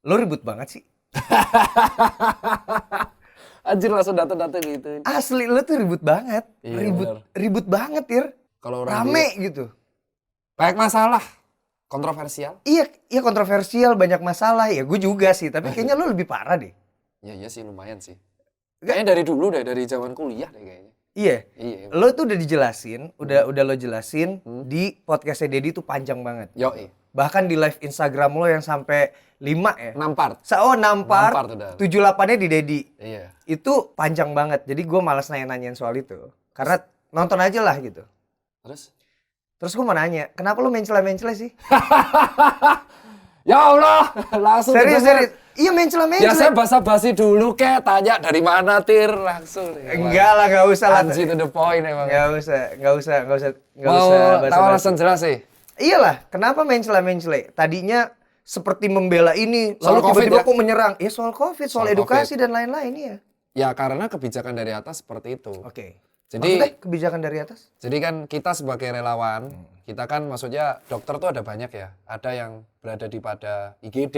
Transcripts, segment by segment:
Lo ribut banget sih. Anjir langsung data-data gitu. Asli lo tuh ribut banget. Iya, ribut banget, Tir. Kalau orang Rame gitu. banyak masalah, kontroversial. Iya kontroversial, banyak masalah. Ya gue juga sih, tapi kayaknya lo lebih parah deh. Iya sih lumayan sih. Kayaknya dari dulu deh, dari zaman kuliah deh kayaknya. Iya. Iya. Lo tuh udah dijelasin, udah lo jelasin di podcastnya Deddy tuh panjang banget. Yoi. Bahkan di live Instagram lo yang sampai 5 ya. 6 part. 6 part, 7-8-nya di Deddy. Iya. Itu panjang banget, jadi gue malas nanya-nanyain soal itu. Karena nonton aja lah gitu. Terus gue mau nanya, kenapa lo mencela-mencela sih? Ya Allah, langsung serius. Iya mencela-mencela. Ya saya basa-basi dulu kek, tanya dari mana Tir, langsung. Enggak lah, gak usah lah. Anjir to the point emang. Gak usah Mau basa-basi. tahu alasan jelas sih? Iyalah, kenapa mencela-mencela? Tadinya seperti membela ini, Soal lalu tiba-tiba COVID kok menyerang. Ya soal COVID, soal edukasi COVID. dan lain-lain ya. Ya karena kebijakan dari atas seperti itu. Oke. Jadi Maksudnya kebijakan dari atas? Jadi kan kita sebagai relawan, kita kan maksudnya dokter tuh ada banyak ya. Ada yang berada di pada IGD,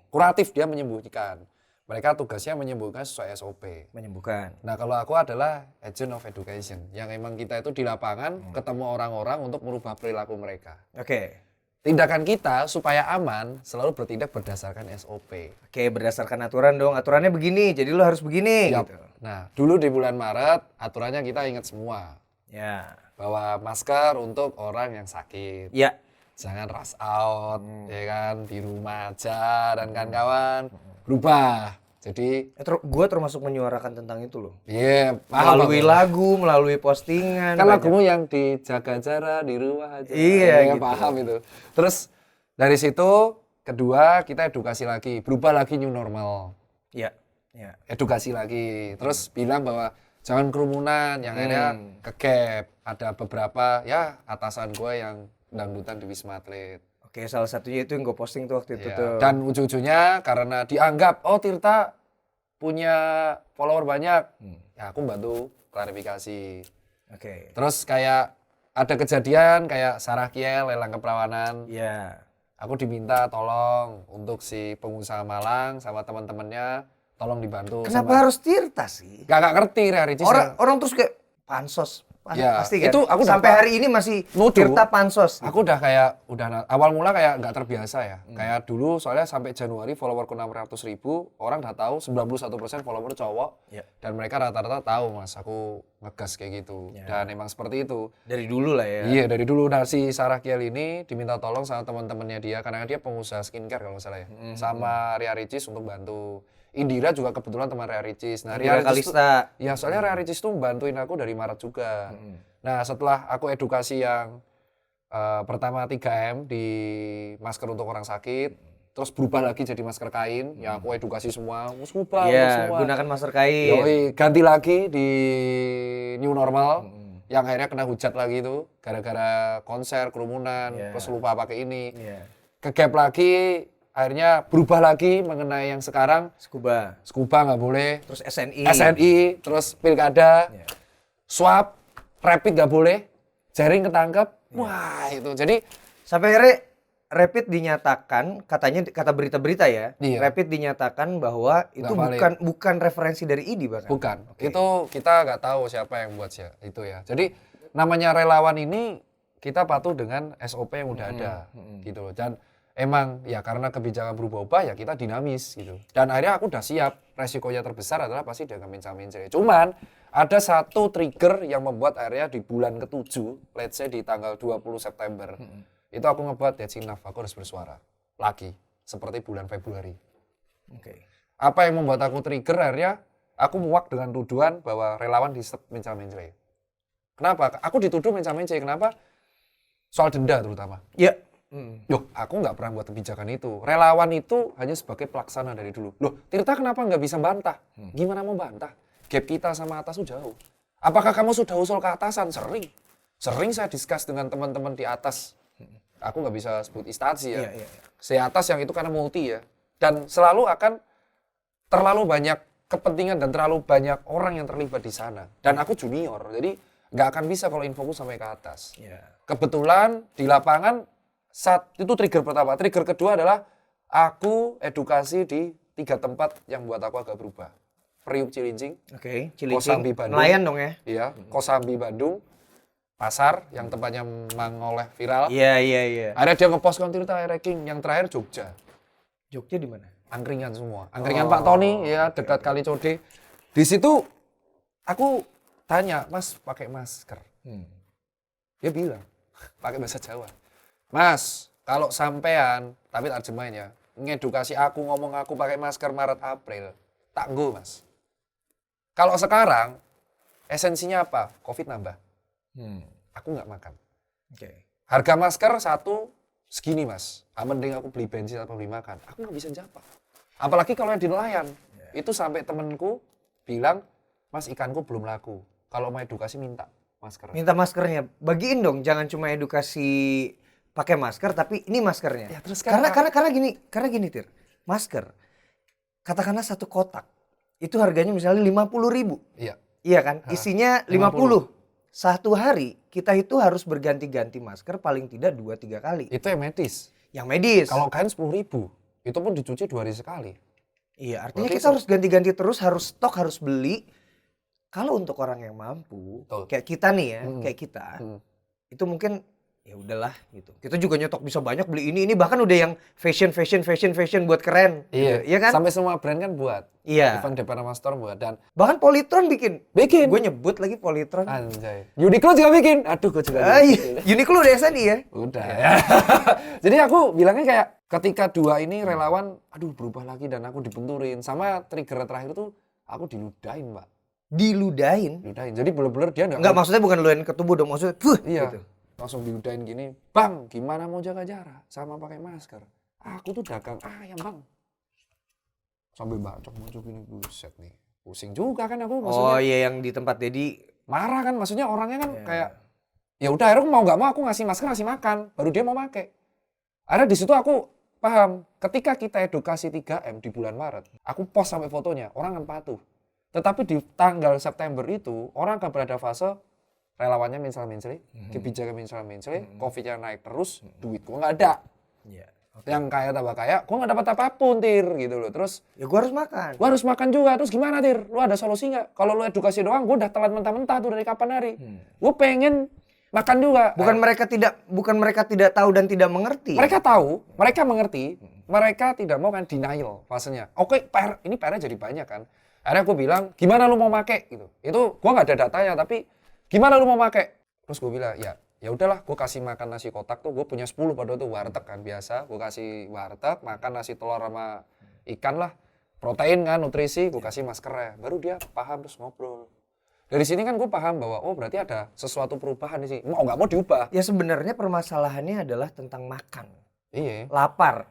kuratif dia menyembuhkan. Mereka tugasnya menyembuhkan sesuai SOP. Menyembuhkan. Nah kalau aku adalah agent of education, yang emang kita itu di lapangan ketemu orang-orang untuk merubah perilaku mereka. Oke. Tindakan kita supaya aman selalu bertindak berdasarkan SOP. Oke, berdasarkan aturan dong. Aturannya begini, jadi lo harus begini. Yap. Gitu. Nah dulu di bulan Maret aturannya kita ingat semua. Ya. Bahwa masker untuk orang yang sakit. Ya. Jangan rush out, ya kan, di rumah aja dan kawan-kawan. Berubah. Jadi Gue termasuk menyuarakan tentang itu loh. iya, Melalui lagu, melalui postingan. kan lagumu yang dijaga jarak di rumah aja. Iya, gitu. Paham itu. Terus dari situ kedua kita edukasi lagi, berubah lagi new normal. Iya. Edukasi lagi. Terus bilang bahwa jangan kerumunan, yang akhirnya ke-gap. Ada beberapa ya atasan gue yang dangdutan di Wisma Atlet. Oke, salah satunya itu yang gue posting tuh waktu itu Ya, tuh. dan ujung-ujungnya karena dianggap, oh Tirta punya follower banyak, ya aku bantu klarifikasi. Oke. Terus kayak ada kejadian kayak Sarah Kiel, lelang keperawanan. Iya. Aku diminta tolong untuk si pengusaha Malang sama teman-temannya, tolong dibantu. Kenapa harus Tirta sih? Gak ngerti Ria Ricis. Orang terus kayak pansos. Ya, pasti kan? itu aku sampai dapat hari ini masih nuduh. Tirta pansos. Aku udah kayak, awal mula kayak nggak terbiasa ya. Kayak dulu soalnya sampai Januari followerku 600.000, orang udah tahu 91% follower cowok. Ya. Dan mereka rata-rata tahu mas, aku ngegas kayak gitu. Ya. Dan emang seperti itu. Dari dulu lah ya. Iya dari dulu. Nah si Sarah Kiel ini diminta tolong sama teman-temannya dia, karena dia pengusaha skincare kalau nggak salah ya. Sama Ria Ricis untuk bantu. Indira juga kebetulan teman Ria Ricis. Nah Indira Kalista. Ya soalnya Ria Ricis tuh bantuin aku dari Maret juga. Nah setelah aku edukasi yang pertama 3M di masker untuk orang sakit, terus berubah lagi jadi masker kain, ya aku edukasi semua, ubah Iya, semua. gunakan masker kain. Yoi, ganti lagi di new normal, yang akhirnya kena hujat lagi itu, gara-gara konser, kerumunan, terus lupa pakai ini. Ke-gap lagi, akhirnya berubah lagi mengenai yang sekarang. Scuba Nggak boleh. Terus SNI, terus pilkada, swab, rapid nggak boleh, jaring ketangkep. Wah itu, jadi sampai akhirnya rapid dinyatakan, katanya kata berita-berita ya, Iya. rapid dinyatakan bahwa itu bukan referensi dari ID bahkan. bukan. Itu kita nggak tahu siapa yang buat itu ya. Jadi namanya relawan ini kita patuh dengan SOP yang udah ada gitu loh. Dan emang ya karena kebijakan berubah-ubah ya kita dinamis gitu. Dan akhirnya aku udah siap. Resikonya terbesar adalah pasti dia mencari. Cuman ada satu trigger yang membuat akhirnya di bulan ke-7, let's say di tanggal 20 September, itu aku ngebuat that's enough, aku harus bersuara lagi seperti bulan Februari. Apa yang membuat aku trigger akhirnya aku muak dengan tuduhan bahwa relawan di-stop mencela-mencela. Kenapa? Aku dituduh mencela-mencela. Kenapa? Soal denda terutama. Ya. Loh, aku nggak pernah buat kebijakan itu. Relawan itu hanya sebagai pelaksana dari dulu. Loh, Tirta kenapa nggak bisa bantah? Gimana mau bantah? Gap kita sama atas tuh jauh. Apakah kamu sudah usul ke atasan? Sering. Sering saya discuss dengan teman-teman di atas. Aku nggak bisa sebut instansi ya. Si atas yang itu karena multi ya. Dan selalu akan terlalu banyak kepentingan dan terlalu banyak orang yang terlibat di sana. Dan aku junior, jadi nggak akan bisa kalau infoku sampai ke atas. Kebetulan di lapangan saat itu trigger pertama. Trigger kedua adalah aku edukasi di 3 tempat yang buat aku agak berubah. Priuk Cilincing, Oke, Kosambi Cilincing. Bandung. Nelayan dong ya? Iya, Kosambi Bandung, pasar yang tempatnya mengoleh viral. Iya. Akhirnya dia ngepost konten ranking. Yang terakhir Jogja. Jogja di mana? Angkringan semua. Angkringan Pak Tony ya dekat Kali Code. Di situ aku tanya, "Mas pakai masker?" Dia bilang, pakai bahasa Jawa. "Mas, kalau sampean, tapi terjemahin ya, ngedukasi aku ngomong aku pakai masker Maret April, tak nggo, Mas." Kalau sekarang esensinya apa? Covid nambah. Aku nggak makan. Oke. Harga masker satu segini, Mas. Mending aku beli bensin atau beli makan. Aku nggak bisa jawab. Apalagi kalau yang di nelayan. Itu sampai temenku bilang, "Mas, ikanku belum laku. Kalau mau edukasi minta masker." Minta maskernya. Bagiin dong, jangan cuma edukasi pakai masker, tapi ini maskernya. Ya, terus kan karena gini Tir. Masker. Katakanlah satu kotak. Itu harganya misalnya 50.000. Iya. Iya kan? Isinya 50. Satu hari kita itu harus berganti-ganti masker paling tidak 2-3 kali. Itu yang medis. Yang medis. Kalau kain 10.000, itu pun dicuci 2 hari sekali. Iya, artinya Berarti kita harus ganti-ganti terus, harus stok, harus beli. Kalau untuk orang yang mampu, Betul. kayak kita nih ya, kayak kita, itu mungkin ya udahlah gitu. Kita juga nyetok bisa banyak beli ini bahkan udah yang fashion buat keren. Iya, gitu. Iya kan? Sampai semua brand kan buat. Iya. Even Department Store buat dan Bahkan Polytron bikin. bikin. Gue nyebut lagi Polytron. Anjay. Uniqlo juga bikin. Aduh, gue juga. Uniqlo udah SNI ya? Udah. Jadi aku bilangnya kayak ketika dua ini relawan, aduh berubah lagi dan aku dibenturin. Sama trigger terakhir tuh aku diludahin, Mbak. Diludahin? Diludahin. Jadi bener-bener dia Enggak, maksudnya bukan ludahin ke tubuh dong, maksudnya iya. gitu. Langsung diludahin gini, "Bang, gimana mau jaga jarak sama pakai masker? Aku tuh dagang ayam, Bang." Sambil bacok-bacok gini, buset nih. Pusing juga kan aku maksudnya. Oh iya, yang di tempat Dedi. Marah kan, maksudnya orangnya kan kayak ya udah akhirnya mau nggak mau aku ngasih masker, ngasih makan, baru dia mau pakai. Akhirnya di situ aku paham, ketika kita edukasi 3M di bulan Maret, aku post sampai fotonya, orang kan patuh. Tetapi di tanggal September itu, orang akan berada fase relawannya mencela-menceli, kebijakan mencela-menceli, Covid-nya naik terus, duit gua nggak ada. Iya. Yang kaya tambah kaya, gua nggak dapat apapun, Tir, gitu loh. Terus Ya gua harus makan. gua harus makan juga. Terus gimana, Tir? Lu ada solusi nggak? Kalau lu edukasi doang, gua udah telat mentah-mentah tuh dari kapan hari. Gua pengen makan juga. Bukan mereka tidak tahu dan tidak mengerti. Mereka tahu, mereka mengerti, mereka tidak mau kan denial fasenya. Oke, ini PR-nya jadi banyak kan. Akhirnya aku bilang, "Gimana lu mau make?" gitu. Itu gua nggak ada datanya, tapi gimana lu mau make? Terus gue bilang, ya udahlah, gue kasih makan nasi kotak tuh, gue punya 10 pada tuh warteg kan biasa, gue kasih warteg, makan nasi telur sama ikan lah, protein kan, nutrisi, gue kasih maskernya, baru dia paham terus ngobrol. Dari sini kan gue paham bahwa oh berarti ada sesuatu perubahan di sini, mau nggak mau diubah. Ya sebenarnya permasalahannya adalah tentang makan. Iya. Lapar.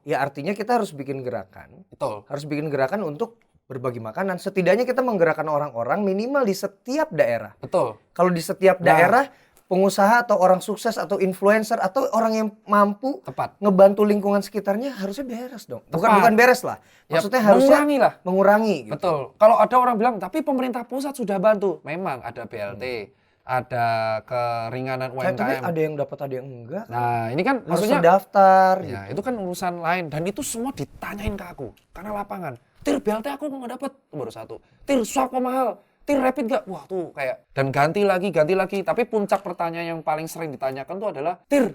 Ya artinya kita harus bikin gerakan. Betul. Harus bikin gerakan untuk berbagi makanan. Setidaknya kita menggerakkan orang-orang minimal di setiap daerah. Betul. Kalau di setiap daerah, pengusaha atau orang sukses atau influencer atau orang yang mampu ngebantu lingkungan sekitarnya harusnya beres dong. Bukan beres lah. Maksudnya harusnya mengurangi. Gitu. Betul. Kalau ada orang bilang, tapi pemerintah pusat sudah bantu. Memang ada BLT, ada keringanan UMKM. Tapi ada yang dapat, ada yang enggak. Nah, ini kan harus maksudnya terdaftar. Ya, itu kan urusan lain dan itu semua ditanyain ke aku karena lapangan. "Tir, BLT aku nggak dapat." Itu baru satu. "Tir, swab kok mahal. Tir, rapid nggak?" Wah tuh kayak dan ganti lagi. Tapi puncak pertanyaan yang paling sering ditanyakan tuh adalah, "Tir,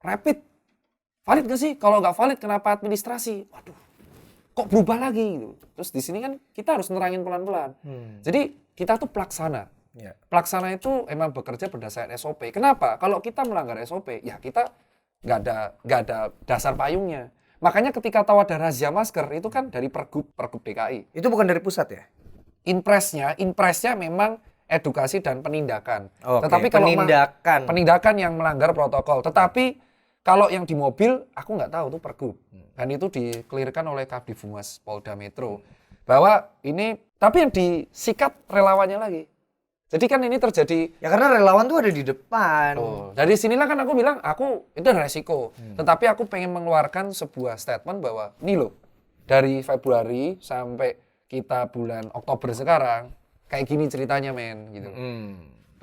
rapid valid nggak sih? Kalau nggak valid kenapa administrasi?" Waduh, kok berubah lagi gitu. Terus di sini kan kita harus nerangin pelan-pelan. Jadi kita tuh pelaksana. Pelaksana itu emang bekerja berdasarkan SOP. Kenapa? Kalau kita melanggar SOP, ya kita nggak ada dasar payungnya. Makanya ketika tahu ada razia masker itu kan dari Pergub DKI. Itu bukan dari pusat ya? Inpresnya memang edukasi dan penindakan. Oke, Tetapi kalau penindakan yang melanggar protokol. Tetapi kalau yang di mobil aku nggak tahu tuh Pergub. Dan itu dikelirkan oleh Kabdivumas Polda Metro. Bahwa ini tapi yang disikat relawannya lagi. Jadi kan ini terjadi. Ya karena relawan tuh ada di depan. Dari sinilah kan aku bilang, aku itu ada resiko. Tetapi aku pengen mengeluarkan sebuah statement bahwa, nih loh, dari Februari sampai kita bulan Oktober sekarang, kayak gini ceritanya men, gitu.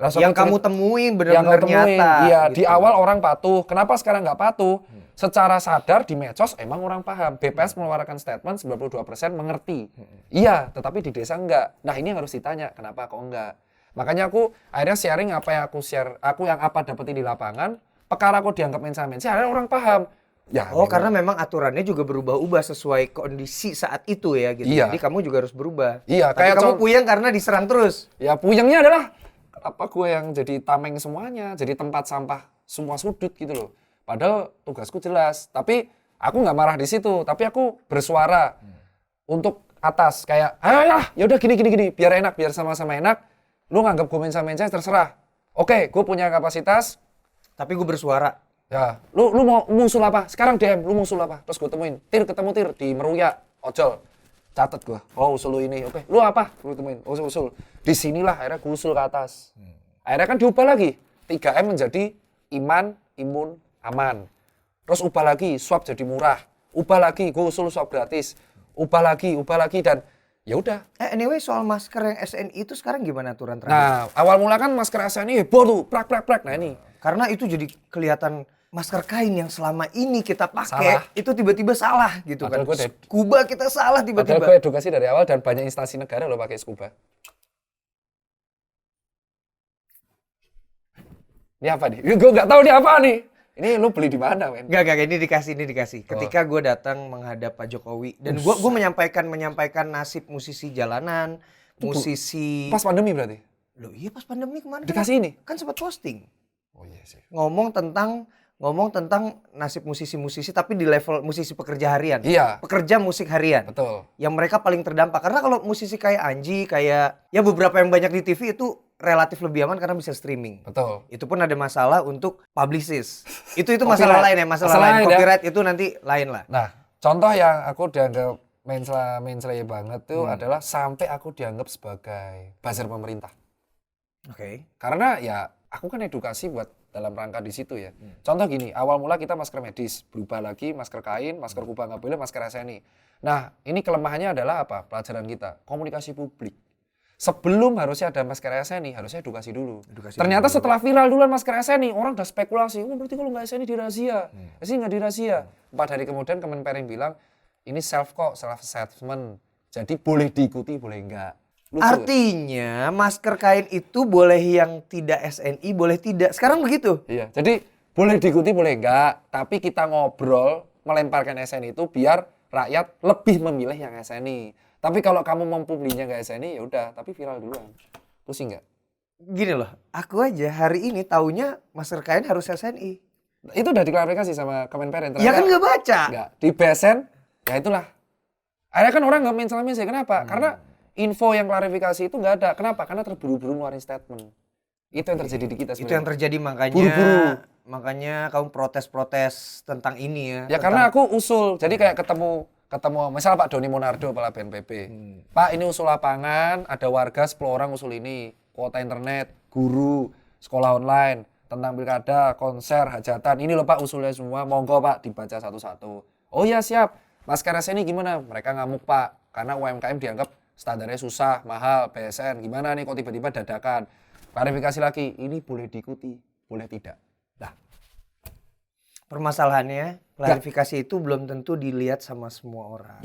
Yang kamu temuin benar-benar nyata. Iya, gitu. di awal orang patuh. Kenapa sekarang nggak patuh? Secara sadar di medsos emang orang paham. BPS mengeluarkan statement 92% mengerti. Iya, tetapi di desa enggak. Nah, ini yang harus ditanya, kenapa kok enggak? Makanya aku akhirnya sharing apa yang aku share, aku yang apa dapetin di lapangan, perkara aku dianggap mensa-mensi, akhirnya orang paham. Ya, karena memang aturannya juga berubah-ubah sesuai kondisi saat itu ya gitu. Iya. Jadi kamu juga harus berubah. Iya, Tapi kamu puyeng karena diserang terus. Ya puyengnya adalah apa gue yang jadi tameng semuanya, jadi tempat sampah semua sudut gitu loh. Padahal tugasku jelas, tapi aku nggak marah di situ, tapi aku bersuara untuk atas kayak, ayo ya udah gini, biar enak, biar sama-sama enak. Lu nganggap gue mensa-mensa terserah. Oke, gue punya kapasitas, tapi gue bersuara. Ya, lu mau musul apa? Sekarang DM, lu musul apa? Terus gue temuin, ketemu Tir di Meruya, ojol. Catet gue, oh usul lu ini, oke. Lu apa? Gue temuin, usul. Disinilah akhirnya gue usul ke atas. Akhirnya kan diubah lagi, 3M menjadi iman, imun, aman. Terus ubah lagi, swab jadi murah. Ubah lagi, gue usul swab gratis. Ubah lagi, dan ya udah. Anyway, soal masker yang SNI itu sekarang gimana aturan terakhir? Nah, awal mula kan masker SNI heboh tuh, prak. Nah ini. Karena itu jadi kelihatan masker kain yang selama ini kita pakai itu tiba-tiba salah gitu Padahal kan. Scuba kita salah tiba-tiba. Padahal gue edukasi dari awal dan banyak instansi negara lo pakai scuba. Ini apa nih? Gue nggak tahu ini apa nih. Ini lu beli di mana, men? Gak, ini dikasih. Ketika gue datang menghadap Pak Jokowi dan gue menyampaikan nasib musisi jalanan, musisi. Pas pandemi berarti? Loh iya pas pandemi kemarin. Dikasih ini? Kan sempat posting. Oh iya sih. Ngomong tentang nasib musisi-musisi tapi di level musisi pekerja harian. Iya. Pekerja musik harian. Betul. Yang mereka paling terdampak. Karena kalau musisi kayak Anji, kayak ya beberapa yang banyak di TV itu relatif lebih aman karena bisa streaming. Betul. Itu pun ada masalah untuk publicist. Itu masalah lain ya, masalah lain. Copyright itu nanti lain lah. Nah, contoh yang aku dianggap mensla banget tuh adalah sampai aku dianggap sebagai buzzer pemerintah. Oke. Karena ya aku kan edukasi buat dalam rangka di situ ya. Contoh gini, awal mula kita masker medis, berubah lagi masker kain, masker kubah nggak boleh, masker SNI. Nah, ini kelemahannya adalah apa? Pelajaran kita, komunikasi publik. Sebelum harusnya ada masker SNI, harusnya edukasi dulu. Ternyata setelah viral duluan masker SNI, orang udah spekulasi, oh berarti kalau nggak SNI dirazia. SNI nggak dirazia. 4 hari kemudian Kemenperin bilang, ini self-assessment. Jadi boleh diikuti, boleh enggak. Lucu. Artinya masker kain itu boleh yang tidak SNI, boleh tidak. Sekarang begitu? Iya, jadi boleh diikuti, boleh enggak. Tapi kita ngobrol, melemparkan SNI itu biar rakyat lebih memilih yang SNI. Tapi kalau kamu mampu belinya nggak SNI, ya udah. Tapi viral duluan. Pusing nggak? Gini loh, aku aja hari ini taunya masker kain harus SNI. Itu udah diklarifikasi sama Kemenperin. Ya kan nggak baca? Nggak. Di BSN, ya itulah. Akhirnya kan orang nggak mensalah-mensalah. Kenapa? Karena info yang klarifikasi itu nggak ada. Kenapa? Karena terburu-buru ngeluarin statement. Itu yang terjadi di kita sebenarnya. Itu yang terjadi makanya. Buru-buru. Makanya kamu protes-protes tentang ini ya. Ya karena aku usul. Jadi kayak ketemu misal Pak Doni Monardo, Kepala BNPB. Pak, ini usul lapangan, ada warga 10 orang usul ini. Kuota internet, guru, sekolah online, tentang pilkada, konser, hajatan. Ini loh Pak usulnya semua. Monggo Pak dibaca satu-satu. Oh iya siap. Masker SNI gimana? Mereka ngamuk Pak. Karena UMKM dianggap standarnya susah, mahal, BSN. Gimana nih kok tiba-tiba dadakan? Klarifikasi lagi, ini boleh diikuti, boleh tidak. Nah, permasalahannya klarifikasi itu belum tentu dilihat sama semua orang.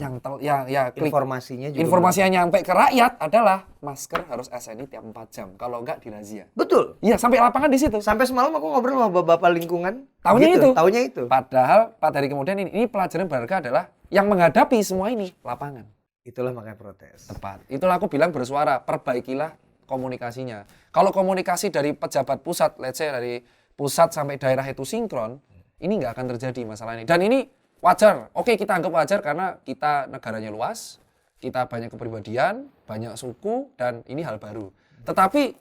Informasinya juga. Informasi yang nyampe ke rakyat adalah masker harus SNI tiap 4 jam. Kalau enggak dirazia. Betul. Iya, sampai lapangan di situ. Sampai semalam aku ngobrol sama bapak lingkungan. Tahunya itu. Padahal 4 hari kemudian ini pelajaran berharga adalah yang menghadapi semua ini lapangan. Itulah makanya protes. Tepat. Itulah aku bilang bersuara, perbaikilah komunikasinya. Kalau komunikasi dari pejabat pusat, let's say dari pusat sampai daerah itu sinkron, ini nggak akan terjadi masalah ini. Dan ini wajar. Oke, kita anggap wajar karena kita negaranya luas, kita banyak kepribadian, banyak suku, dan ini hal baru. Tetapi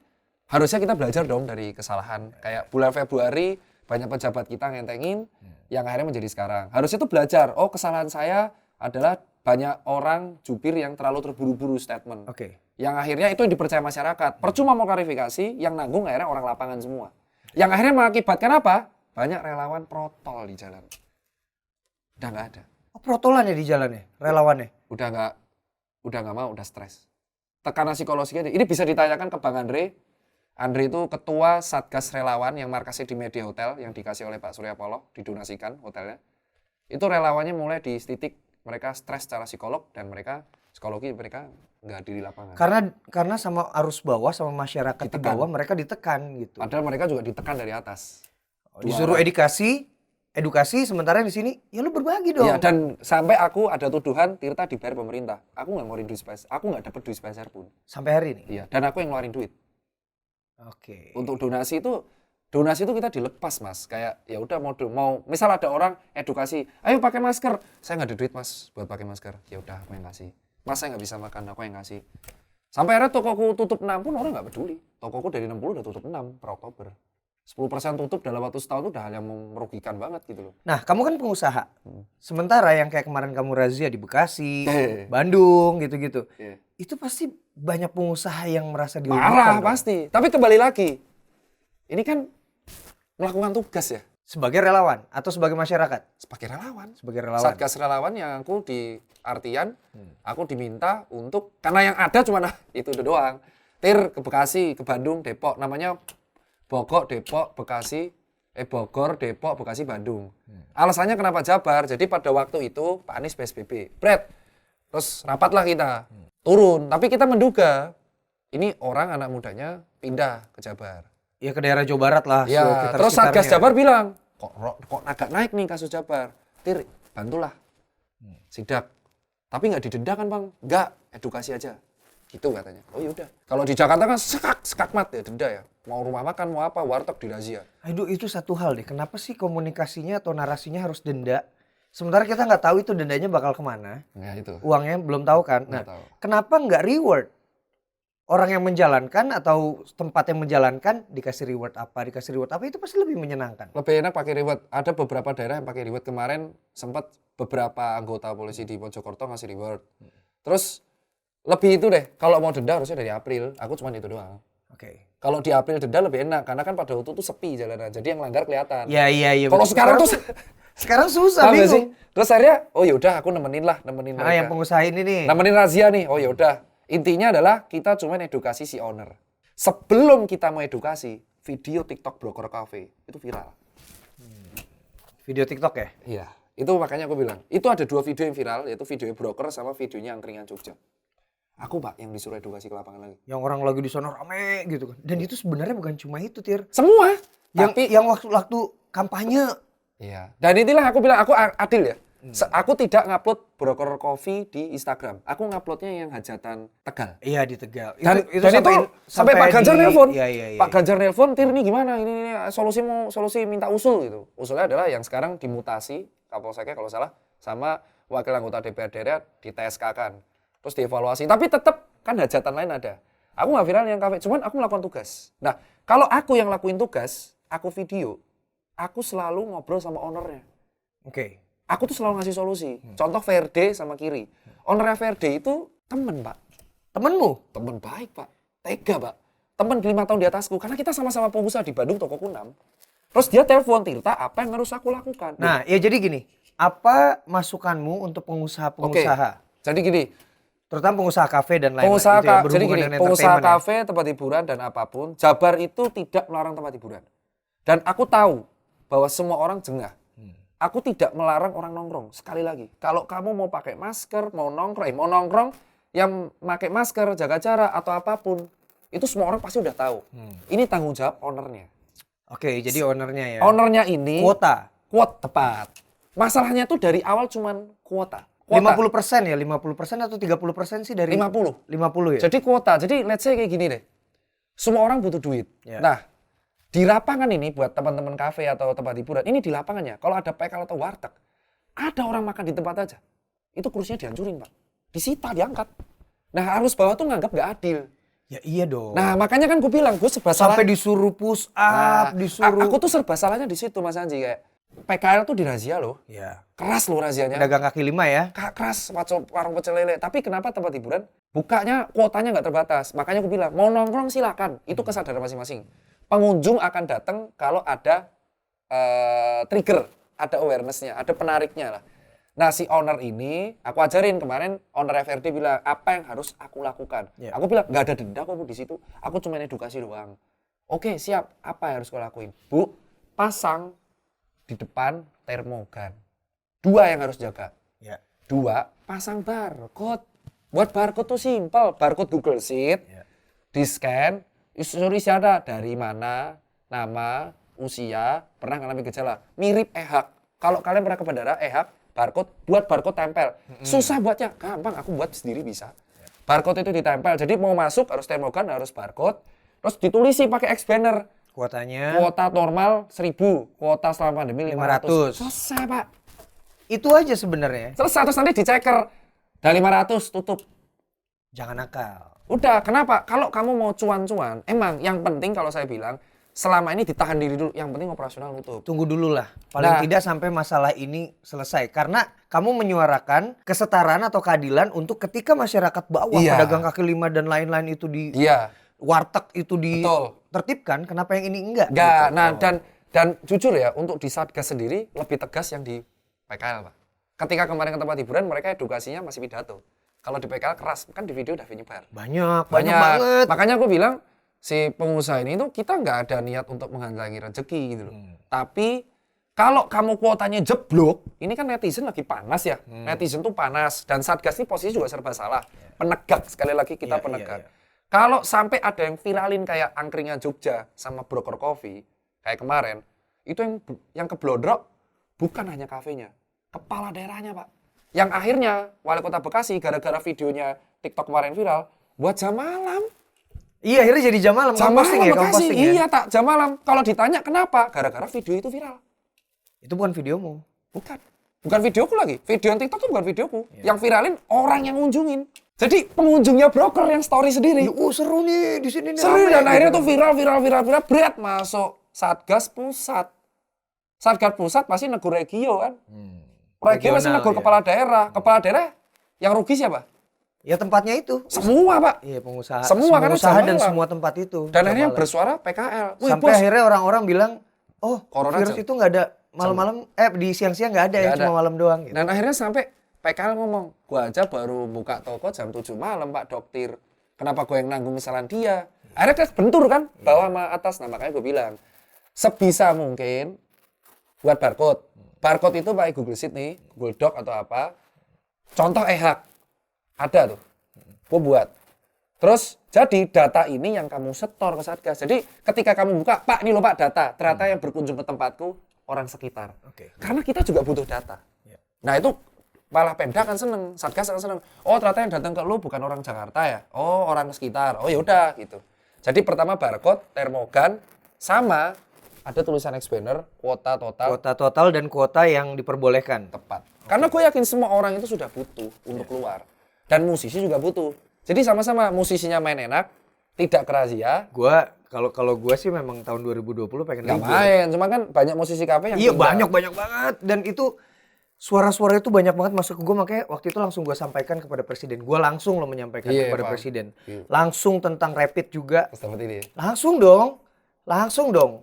harusnya kita belajar dong dari kesalahan. Kayak bulan Februari, banyak pejabat kita ngentengin, yang akhirnya menjadi sekarang. Harusnya itu belajar, oh kesalahan saya adalah banyak orang jubir yang terlalu terburu-buru statement. Oke. Yang akhirnya itu yang dipercaya masyarakat. Percuma mau klarifikasi, yang nanggung akhirnya orang lapangan semua. Yang akhirnya mengakibatkan apa? Banyak relawan protol di jalan. Udah nggak ada. Oh, protolan ya di jalannya, relawannya? Udah nggak mau, udah stres. Tekanan psikologinya, ini bisa ditanyakan ke Bang Andre. Andre itu ketua Satgas Relawan yang markasnya di Media Hotel yang dikasih oleh Pak Surya Paloh, didonasikan hotelnya. Itu relawannya mulai di titik mereka stres secara psikolog dan psikologi mereka nggak hadir di lapangan. Karena sama arus bawah sama masyarakat di bawah mereka ditekan gitu. Padahal mereka juga ditekan dari atas. Disuruh edukasi sementara di sini ya lu berbagi dong. Ya, dan sampai aku ada tuduhan Tirta dibayar pemerintah. Aku nggak ngeluarin duit spesial, aku nggak dapet duit spesial pun. Sampai hari ini? Iya, dan aku yang ngeluarin duit. Oke. Untuk donasi itu kita dilepas mas. Kayak ya udah mau misal ada orang edukasi, ayo pakai masker. Saya nggak ada duit mas buat pakai masker. Ya udah aku yang kasih. Mas saya nggak bisa makan, aku yang kasih. Sampai akhirnya tokoku tutup 6 pun orang nggak peduli. Tokoku dari 60 udah tutup 6 per Oktober. 10% tutup dalam waktu setahun itu udah hal yang merugikan banget gitu loh. Nah, kamu kan pengusaha. Sementara yang kayak kemarin kamu razia di Bekasi, Bandung gitu-gitu. Itu pasti banyak pengusaha yang merasa dirugikan. Marah pasti. Tapi kembali lagi. Ini kan melakukan tugas ya. Sebagai relawan atau sebagai masyarakat? Sebagai relawan. Sebagai relawan. Satgas relawan yang aku di artian, aku diminta untuk, karena yang ada cuma itu doang. Tir ke Bekasi, ke Bandung, Depok. Namanya Bogor, Depok, Bekasi, Bogor, Depok, Bekasi, Bandung. Alasannya kenapa Jabar? Jadi pada waktu itu Pak Anies PSBB. Terus rapatlah kita. Turun. Tapi kita menduga ini orang anak mudanya pindah ke Jabar. Ya ke daerah Jawa Barat lah. Ya, terus Satgas Jabar bilang, kok agak naik nih kasus Jabar. Tir, bantulah. Sidak. Tapi nggak didenda kan bang? Nggak, edukasi aja. Gitu katanya. Oh yaudah. Kalau di Jakarta kan skakmat ya, denda ya. Mau rumah makan, mau apa, warteg dirazia. Aduh, itu satu hal deh. Kenapa sih komunikasinya atau narasinya harus denda? Sementara kita nggak tahu itu dendanya bakal kemana. Ya itu. Uangnya belum tahu kan. Nah, kenapa nggak reward? Orang yang menjalankan atau tempat yang menjalankan dikasih reward apa itu pasti lebih menyenangkan. Lebih enak pakai reward. Ada beberapa daerah yang pakai reward. Kemarin sempat beberapa anggota polisi di Mojokerto ngasih reward. Terus lebih itu deh. Kalau mau denda harusnya dari April. Aku cuma itu doang. Oke. Kalau di April denda lebih enak karena kan pada waktu itu sepi jalanan. Jadi yang langgar kelihatan. Iya. Kalau sekarang tuh sekarang susah bingung. Sih? Terus akhirnya oh yaudah aku nemenin mereka. Yang pengusaha ini nih. Nemenin razia nih. Oh yaudah. Intinya adalah kita cuma edukasi si owner. Sebelum kita mau edukasi, video TikTok Broker Cafe itu viral. Video TikTok ya? Iya. Itu makanya aku bilang, itu ada 2 video yang viral, yaitu video broker sama videonya angkringan Jogja. Aku pak yang disuruh edukasi ke lapangan lagi. Yang orang lagi di sana rame gitu kan. Dan itu sebenarnya bukan cuma itu Tir. Semua. Yang waktu kampanye. Iya. Dan itulah aku bilang, aku adil ya. Aku tidak ngupload broker coffee di Instagram. Aku nguploadnya yang hajatan Tegal. Iya di Tegal. Dan itu sampai Pak Ganjar nelpon. Iya. Pak Ganjar nelpon, Tir ini gimana? Ini solusi minta usul gitu. Usulnya adalah yang sekarang dimutasi Kapolseknya kalau salah sama wakil anggota DPR daerah di TSK kan. Terus dievaluasi. Tapi tetap kan hajatan lain ada. Aku nggak viral yang kafe, cuman aku melakukan tugas. Nah, kalau aku yang lakuin tugas, aku video, aku selalu ngobrol sama ownernya. Oke. Aku tuh selalu ngasih solusi. Contoh VRD sama Kiri. Ownernya VRD itu temen, Pak. Temenmu? Temen baik, Pak. Tega, Pak. Temen 5 tahun di atasku. Karena kita sama-sama pengusaha di Bandung, tokoku 6. Terus dia telepon, Tirta, apa yang harus aku lakukan? Nah, ya jadi gini. Apa masukanmu untuk pengusaha-pengusaha? Oke. Jadi gini. Terutama pengusaha kafe dan lain-lain. Jadi gini, pengusaha kafe, tempat hiburan, dan apapun. Jabar itu tidak melarang tempat hiburan. Dan aku tahu bahwa semua orang jengah. Aku tidak melarang orang nongkrong. Sekali lagi, kalau kamu mau pakai masker, mau nongkrong, yang pakai masker, jaga jarak atau apapun, itu semua orang pasti udah tahu. Ini tanggung jawab ownernya. Oke, jadi ownernya ya. Ownernya ini kuota tepat. Masalahnya tuh dari awal cuman kuota. 50% ya, 50% atau 30% sih dari 50 ya. Jadi kuota. Jadi let's say kayak gini deh. Semua orang butuh duit. Ya. Nah, di lapangan ini buat teman-teman kafe atau tempat hiburan, ini di lapangannya, kalau ada PKL atau warteg, ada orang makan di tempat aja, itu kursinya dihancurin Pak, disita, diangkat. Nah arus bawah tuh nganggap nggak adil. Ya iya dong. Nah makanya kan gue bilang, gue serba salah. Sampai disuruh push up, disuruh. Aku tuh serba salahnya di situ Mas Anji, kayak PKL tuh dirazia loh. Ya. Keras loh razianya. Dagang kaki 5 ya. Keras, warung pecel lele. Tapi kenapa tempat hiburan bukanya kuotanya nggak terbatas? Makanya aku bilang, mau nongkrong silakan, itu kesadaran masing-masing. Pengunjung akan datang kalau ada trigger, ada awareness-nya, ada penariknya lah. Nah si owner ini, aku ajarin kemarin, owner FRD bilang, apa yang harus aku lakukan? Yeah. Aku bilang, nggak ada denda kok di situ, aku cuma edukasi doang. Oke, siap. Apa yang harus kau lakuin? Bu, pasang di depan termogan. 2 yang harus jaga. Ya. 2, pasang barcode. Buat barcode tuh simpel. Barcode Google Sheet, di-scan, isi ada dari mana, nama, usia, pernah mengalami gejala. Mirip EHAK. Kalau kalian pernah ke bandara, EHAK, barcode, buat barcode tempel. Susah buatnya, gampang. Aku buat sendiri bisa. Barcode itu ditempel. Jadi mau masuk harus termogan, harus barcode. Terus ditulisi pakai X-banner. Kuotanya? Kuota normal 1.000, kuota selama pandemi 500. Selesai, Pak. Itu aja sebenarnya. Selesai, terus nanti diceker. Dari 500 tutup. Jangan nakal. Udah, kenapa? Kalau kamu mau cuan-cuan, emang yang penting kalau saya bilang, selama ini ditahan diri dulu, yang penting operasional tutup. Tunggu dulu lah, paling tidak sampai masalah ini selesai. Karena kamu menyuarakan kesetaraan atau keadilan untuk ketika masyarakat bawah, pedagang kaki lima dan lain-lain itu di warteg itu ditertibkan, kenapa yang ini enggak? Enggak, gitu. Nah dan jujur ya, untuk di Satgas sendiri lebih tegas yang di PKL, Pak. Ketika kemarin ke tempat hiburan, mereka edukasinya masih pidato. Kalau di PKL keras, kan di video udah nyebar. Banyak banget. Makanya aku bilang, si pengusaha ini tuh kita nggak ada niat untuk menghalangi rezeki gitu loh. Tapi kalau kamu kuotanya jeblok, ini kan netizen lagi panas ya. Netizen tuh panas dan Satgas ini posisi juga serba salah. Penegak, sekali lagi kita penegak. Kalau sampai ada yang viralin kayak angkringan Jogja sama Broker Coffee kayak kemarin, itu yang keblodrok bukan hanya kafenya, kepala daerahnya, Pak. Yang akhirnya Wali Kota Bekasi gara-gara videonya TikTok kemarin viral buat jam malam. Iya, akhirnya jadi jam malam. Jam malam Bekasi, iya tak jam malam. Kalau ditanya kenapa? Gara-gara video itu viral. Itu bukan videomu. Bukan videoku lagi. Video yang TikTok itu bukan videoku. Yang viralin orang yang ngunjungin. Jadi pengunjungnya broker yang story sendiri. Seru nih di sini nih. Seru dan akhirnya tuh viral, berat masuk Satgas Pusat. Satgas Pusat pasti negur regio kan. Regio pasti negur kepala daerah. Kepala daerah yang rugi siapa? Ya tempatnya itu. Semua, Pak. Iya, pengusaha. Semua karena usaha dan semua tempat itu. Dan akhirnya bersuara PKL. Sampai akhirnya orang-orang bilang, "Oh, Corona virus itu nggak ada malam-malam, di siang-siang nggak ada ya, cuma malam doang." Gitu. Dan akhirnya sampai PKL ngomong, gua aja baru buka toko jam 7 malam, Pak Dokter. Kenapa gua yang nanggung kesalahan dia? Akhirnya kan bentur kan, bawah sama atas. Nah makanya gua bilang, sebisa mungkin buat barcode. Barcode itu pakai Google Sheet nih, Google Doc atau apa. Contoh EHAK. Ada tuh, gua buat. Terus jadi data ini yang kamu setor ke Satgas. Jadi ketika kamu buka, Pak ini loh Pak data. Ternyata yang berkunjung ke tempatku orang sekitar. Karena kita juga butuh data. Nah itu malah Pemda kan seneng, Satgas kan seneng. Oh ternyata yang datang ke lu bukan orang Jakarta ya. Oh orang sekitar. Oh yaudah gitu. Jadi pertama barcode, termogan, sama ada tulisan X-banner, kuota total. Kuota total dan kuota yang diperbolehkan. Tepat. Karena gue yakin semua orang itu sudah butuh untuk keluar. Dan musisi juga butuh. Jadi sama-sama musisinya main enak, tidak kerazia. Kalau gue sih memang tahun 2020 pengen libur. Main, cuma kan banyak musisi kafe yang iya banyak banget. Dan itu suara-suara itu banyak banget masuk ke gue, makanya waktu itu langsung gue sampaikan kepada presiden. Gue langsung menyampaikan kepada presiden. Langsung tentang rapid juga. Langsung dong.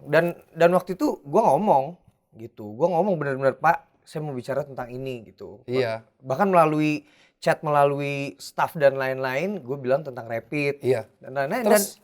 Dan waktu itu gue ngomong gitu. Gue ngomong benar-benar, Pak, saya mau bicara tentang ini gitu. Iya. Bahkan melalui chat, melalui staff dan lain-lain, gue bilang tentang rapid. Iya. Dan lain-lain. Terus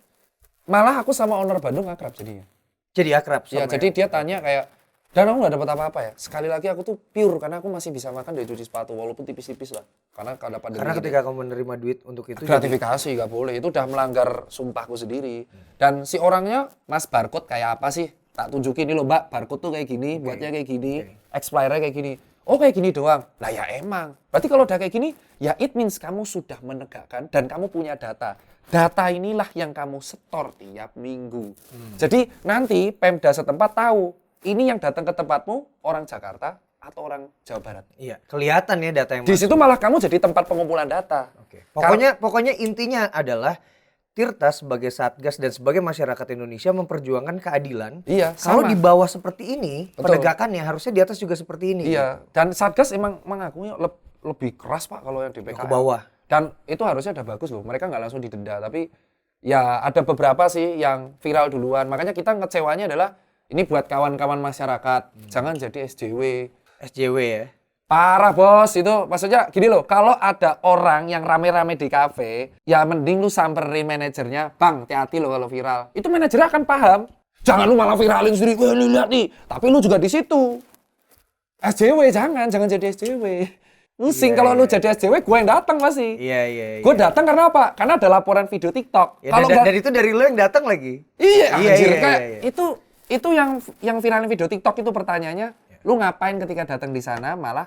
malah aku sama owner Bandung akrab jadinya. Jadi akrab sama. Ya, jadi dia tanya kayak, dan aku nggak dapat apa-apa ya. Sekali lagi aku tuh pure karena aku masih bisa makan dari cuci sepatu walaupun tipis-tipis lah. Karena kalau dapat karena ketika kamu menerima duit untuk itu gratifikasi nggak boleh. Itu udah melanggar sumpahku sendiri. Dan si orangnya, Mas barcode kayak apa sih? Tak tunjukin ini loh Mbak, barcode tuh kayak gini, buatnya kayak gini, expire-nya kayak gini. Oh kayak gini doang. Lah ya emang. Berarti kalau udah kayak gini, ya it means kamu sudah menegakkan dan kamu punya data. Data inilah yang kamu setor tiap minggu. Jadi nanti Pemda setempat tahu, ini yang datang ke tempatmu orang Jakarta atau orang Jawa Barat. Iya, kelihatan ya data yang di situ malah kamu jadi tempat pengumpulan data. Pokoknya intinya adalah Tirta sebagai Satgas dan sebagai masyarakat Indonesia memperjuangkan keadilan. Iya, kalau di bawah seperti ini, penegakannya harusnya di atas juga seperti ini. Iya, dan Satgas emang mengakui lebih keras Pak kalau yang di PKL. Ke bawah. Dan itu harusnya udah bagus loh, mereka nggak langsung didenda. Tapi ya ada beberapa sih yang viral duluan. Makanya kita ngecewanya adalah ini buat kawan-kawan masyarakat, jangan jadi SJW. SJW ya? Parah bos, itu maksudnya gini loh, kalau ada orang yang rame-rame di kafe, ya mending lu samperin manajernya, bang hati-hati loh kalau viral. Itu manajernya akan paham. Jangan lu malah viralin sendiri, wah lihat nih. Tapi lu juga di situ. SJW jangan jadi SJW. Pusing kalau lu jadi SJW, gue yang datang pasti. Iya. Gue datang karena apa? Karena ada laporan video TikTok. Ya, kalau dari itu dari lu yang datang lagi. Iya, anjir kayak itu yang viralin video TikTok itu pertanyaannya, lu ngapain ketika datang di sana malah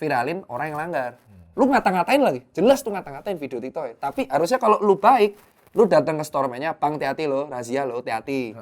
viralin orang yang langgar. Lu ngata-ngatain lagi. Jelas tuh ngata-ngatain video TikTok ya. Tapi harusnya kalau lu baik, lu datang ke store-nya, bang hati-hati lo, razia lo, hati-hati.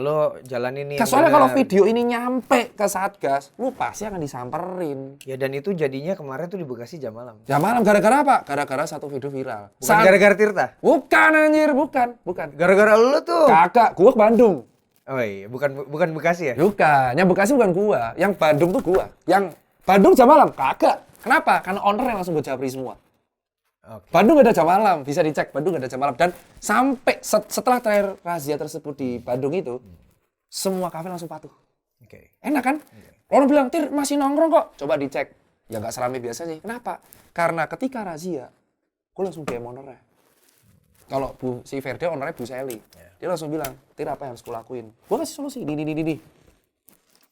Lo jalan ini. Soalnya kalau video ini nyampe ke Satgas, lu pasti akan disamperin. Ya dan itu jadinya kemarin tuh di Bekasi jam malam. Jam malam gara-gara apa? Gara-gara satu video viral. Bukan gara-gara Tirta? Bukan anjir, bukan. Gara-gara lu tuh. Kakak, gua ke Bandung. Oh iya, bukan Bekasi ya? Bukan, yang Bekasi bukan gua, yang Bandung tuh gua. Yang Bandung jam malam, kagak. Kenapa? Karena owner yang langsung gue japri semua. Okay. Bandung gak ada jam malam, bisa dicek Bandung gak ada jam malam. Dan sampai setelah terakhir razia tersebut di Bandung itu, semua kafe langsung patuh. Okay. Enak kan? Orang bilang, Tir masih nongkrong kok. Coba dicek. Ya gak seramai biasa sih. Kenapa? Karena ketika razia, gue langsung DM ownernya. Kalau si Ferdi ownernya Bu Seli. Dia langsung bilang, Tir apa yang harus gue lakuin? Gue kasih solusi, di.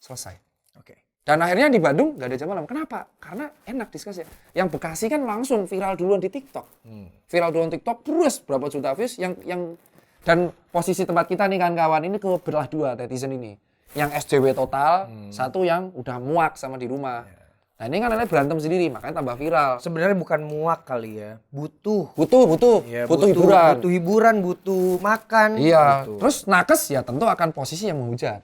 Selesai. Oke. Dan akhirnya di Bandung gak ada jam malam. Kenapa? Karena enak diskusi. Yang Bekasi kan langsung viral duluan di TikTok. Viral duluan TikTok, terus berapa juta views yang dan posisi tempat kita nih kawan-kawan ini kebelah dua netizen ini. Yang SJW total, satu yang udah muak sama di rumah. Nah ini kan berantem sendiri, makanya tambah viral. Sebenarnya bukan muak kali ya, butuh Ya, butuh hiburan. Butuh hiburan, butuh makan. Iya. Butuh. Terus nakes ya tentu akan posisi yang menghujat.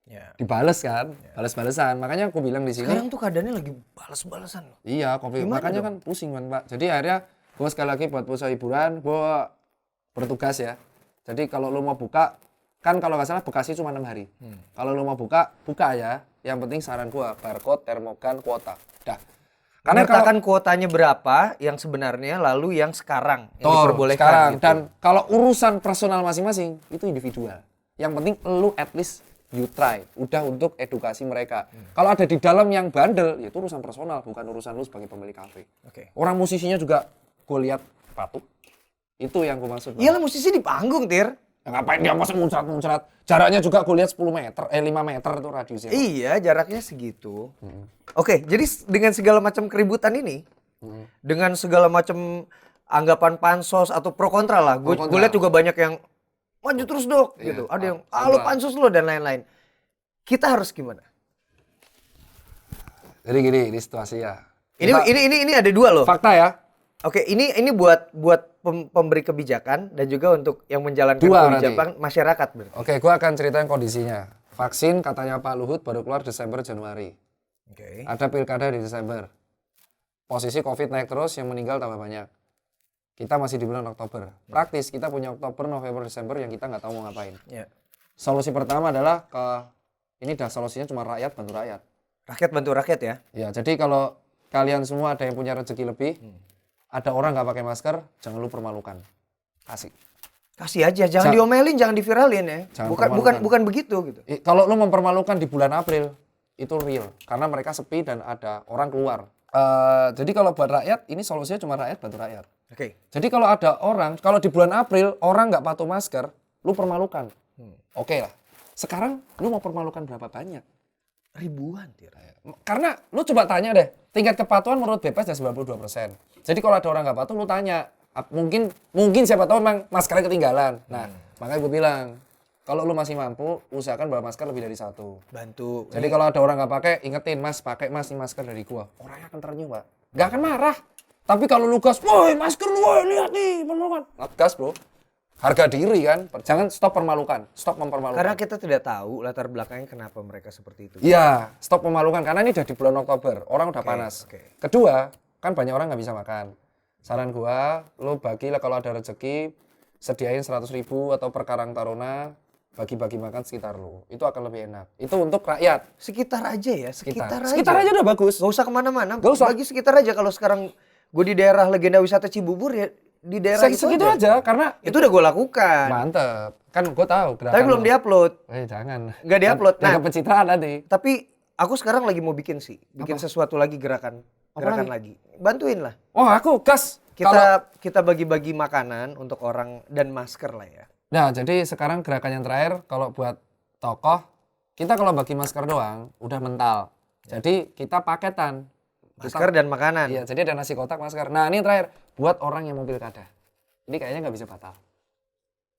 Ya. Dibales kan, bales-balesan. Makanya aku bilang di sini. Sekarang tuh keadaannya lagi bales-balesan loh. Iya, makanya kan pusing kan Pak. Jadi akhirnya gue sekali lagi buat usaha hiburan, gue bertugas ya. Jadi kalau lo mau buka, kan kalau nggak salah Bekasi cuma 6 hari. Kalau lo mau buka ya. Yang penting saran gue, barcode, termogan, kuota. Dah. Karena kalau kuotanya berapa yang sebenarnya, lalu yang sekarang yang diperbolehkan. Sekarang. Gitu. Dan kalau urusan personal masing-masing itu individual. Yang penting lo at least you try, udah untuk edukasi mereka. Kalau ada di dalam yang bandel, ya itu urusan personal, bukan urusan lu sebagai pemilik kafe. Okay. Orang musisinya juga gue lihat patuh. Itu yang gue maksud. Iyalah musisi di panggung, Tir. Ya, ngapain dia masa muncrat-muncrat? Jaraknya juga gue lihat 5 meter itu radiusnya. Iya, jaraknya segitu. Oke, jadi dengan segala macam keributan ini, dengan segala macam anggapan pansos atau pro kontra lah, gue lihat juga banyak yang maju terus dok, gitu. Ada yang, lo pansus lo dan lain-lain. Kita harus gimana? Jadi gini, ini situasi ya. Ini ada dua loh. Fakta ya. Oke, ini buat pemberi kebijakan dan juga untuk yang menjalankan kebijakan masyarakat. Oke, gue akan ceritain kondisinya. Vaksin katanya Pak Luhut baru keluar Desember Januari. Oke. Ada pilkada di Desember. Posisi COVID naik terus, yang meninggal tambah banyak. Kita masih di bulan Oktober. Praktis kita punya Oktober, November, Desember yang kita nggak tahu mau ngapain. Ya. Solusi pertama adalah ini dah solusinya cuma rakyat bantu rakyat. Rakyat bantu rakyat ya. Ya, jadi kalau kalian semua ada yang punya rezeki lebih, ada orang nggak pakai masker, jangan lu permalukan. Kasih aja, jangan diomelin, jangan diviralin ya. Bukan begitu gitu. Kalau lu mempermalukan di bulan April, itu real karena mereka sepi dan ada orang keluar. Jadi kalau buat rakyat, ini solusinya cuma rakyat bantu rakyat. Oke. Jadi kalau ada orang, kalau di bulan April orang nggak patuh masker, lu permalukan. Oke lah. Sekarang lu mau permalukan berapa banyak? Ribuan, Tir. Karena lu coba tanya deh, tingkat kepatuhan menurut BPS ya 92%. Jadi kalau ada orang nggak patuh, lu tanya. Mungkin siapa tahu memang maskernya ketinggalan. Nah, makanya gue bilang, kalau lu masih mampu, usahakan bawa masker lebih dari 1. Bantu. Jadi kalau ada orang nggak pakai, ingetin mas, pakai mas ini masker dari gua. Orangnya akan ternyuh Pak. Nggak akan marah. Tapi kalau lu gas, woi masker lu, woi lihat nih, permalukan. Gas bro. Harga diri kan. Jangan stop permalukan, stop mempermalukan. Karena kita tidak tahu latar belakangnya kenapa mereka seperti itu. Iya, stop memalukan. Karena ini udah di bulan Oktober, orang udah panas. Kedua, kan banyak orang nggak bisa makan. Saran gua, lu bagilah kalau ada rezeki, sediain 100.000 atau per Karang Taruna, bagi-bagi makan sekitar lu. Itu akan lebih enak. Itu untuk rakyat. Sekitar aja ya, sekitar aja. Sekitar aja udah bagus. Gak usah kemana-mana, Gak usah. Bagi sekitar aja. Kalau sekarang gue di daerah legenda wisata Cibubur ya, di daerah segitu aja. Karena itu udah gue lakukan. Mantep. Kan gue tahu. Tapi belum diupload. Jangan. Nggak diupload. Nah, pencitraan nanti. Tapi Aku sekarang lagi mau bikin sesuatu lagi gerakan lagi. Bantuin lah. Oh, aku gas. Kita bagi-bagi makanan untuk orang dan masker lah ya. Nah, jadi sekarang gerakan yang terakhir kalau buat tokoh, kita kalau bagi masker doang udah mental. Jadi kita paketan. Masker dan makanan. Iya, jadi ada nasi kotak, masker. Nah, ini terakhir buat orang yang mau pilkada. Ini kayaknya nggak bisa batal.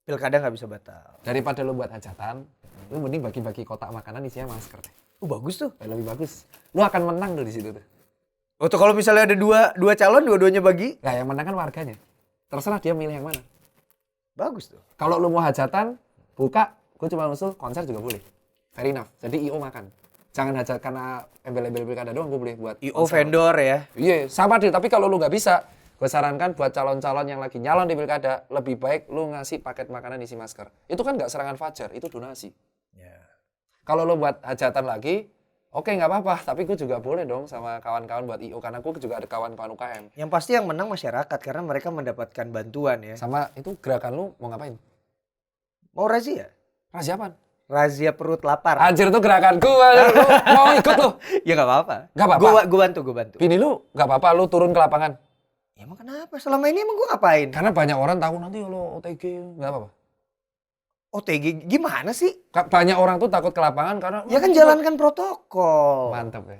Pilkada nggak bisa batal. Daripada lu buat hajatan, lu mending bagi-bagi kotak makanan isinya masker deh. Bagus tuh. Lebih bagus. Lu akan menang tuh di situ tuh. Oh tuh kalau misalnya ada dua calon, dua-duanya bagi? Nah, yang menang kan warganya. Terserah dia milih yang mana. Bagus tuh. Kalau lu mau hajatan, buka, gue cuma usul konser juga boleh. Fair enough. Jadi IO makan. Jangan hajat karena embel-embel pilkada doang gue boleh buat IO konser. vendor ya. Iya, sama deh. Tapi kalau lu nggak bisa, gue sarankan buat calon-calon yang lagi nyalon di pilkada, lebih baik lu ngasih paket makanan isi masker. Itu kan nggak serangan fajar, itu donasi. Yeah. Kalau lu buat hajatan lagi, oke nggak apa-apa. Tapi gue juga boleh dong sama kawan-kawan buat IO, karena gue juga ada kawan-kawan UKM. Yang pasti yang menang masyarakat, karena mereka mendapatkan bantuan ya. Sama itu gerakan lu mau ngapain? Mau razia? Razia apaan? Razia perut lapar. Anjir tuh gerakan gue, lu mau ikut lu? Ya nggak apa-apa. Nggak apa-apa? Gue bantu. Bini lu nggak apa-apa, lu turun ke lapangan? Ya emang kenapa? Selama ini emang gue ngapain? Karena banyak orang tahu nanti kalau OTG nggak apa-apa. OTG gimana sih? Banyak orang tuh takut ke lapangan karena ya kan jalankan protokol. Mantap ya.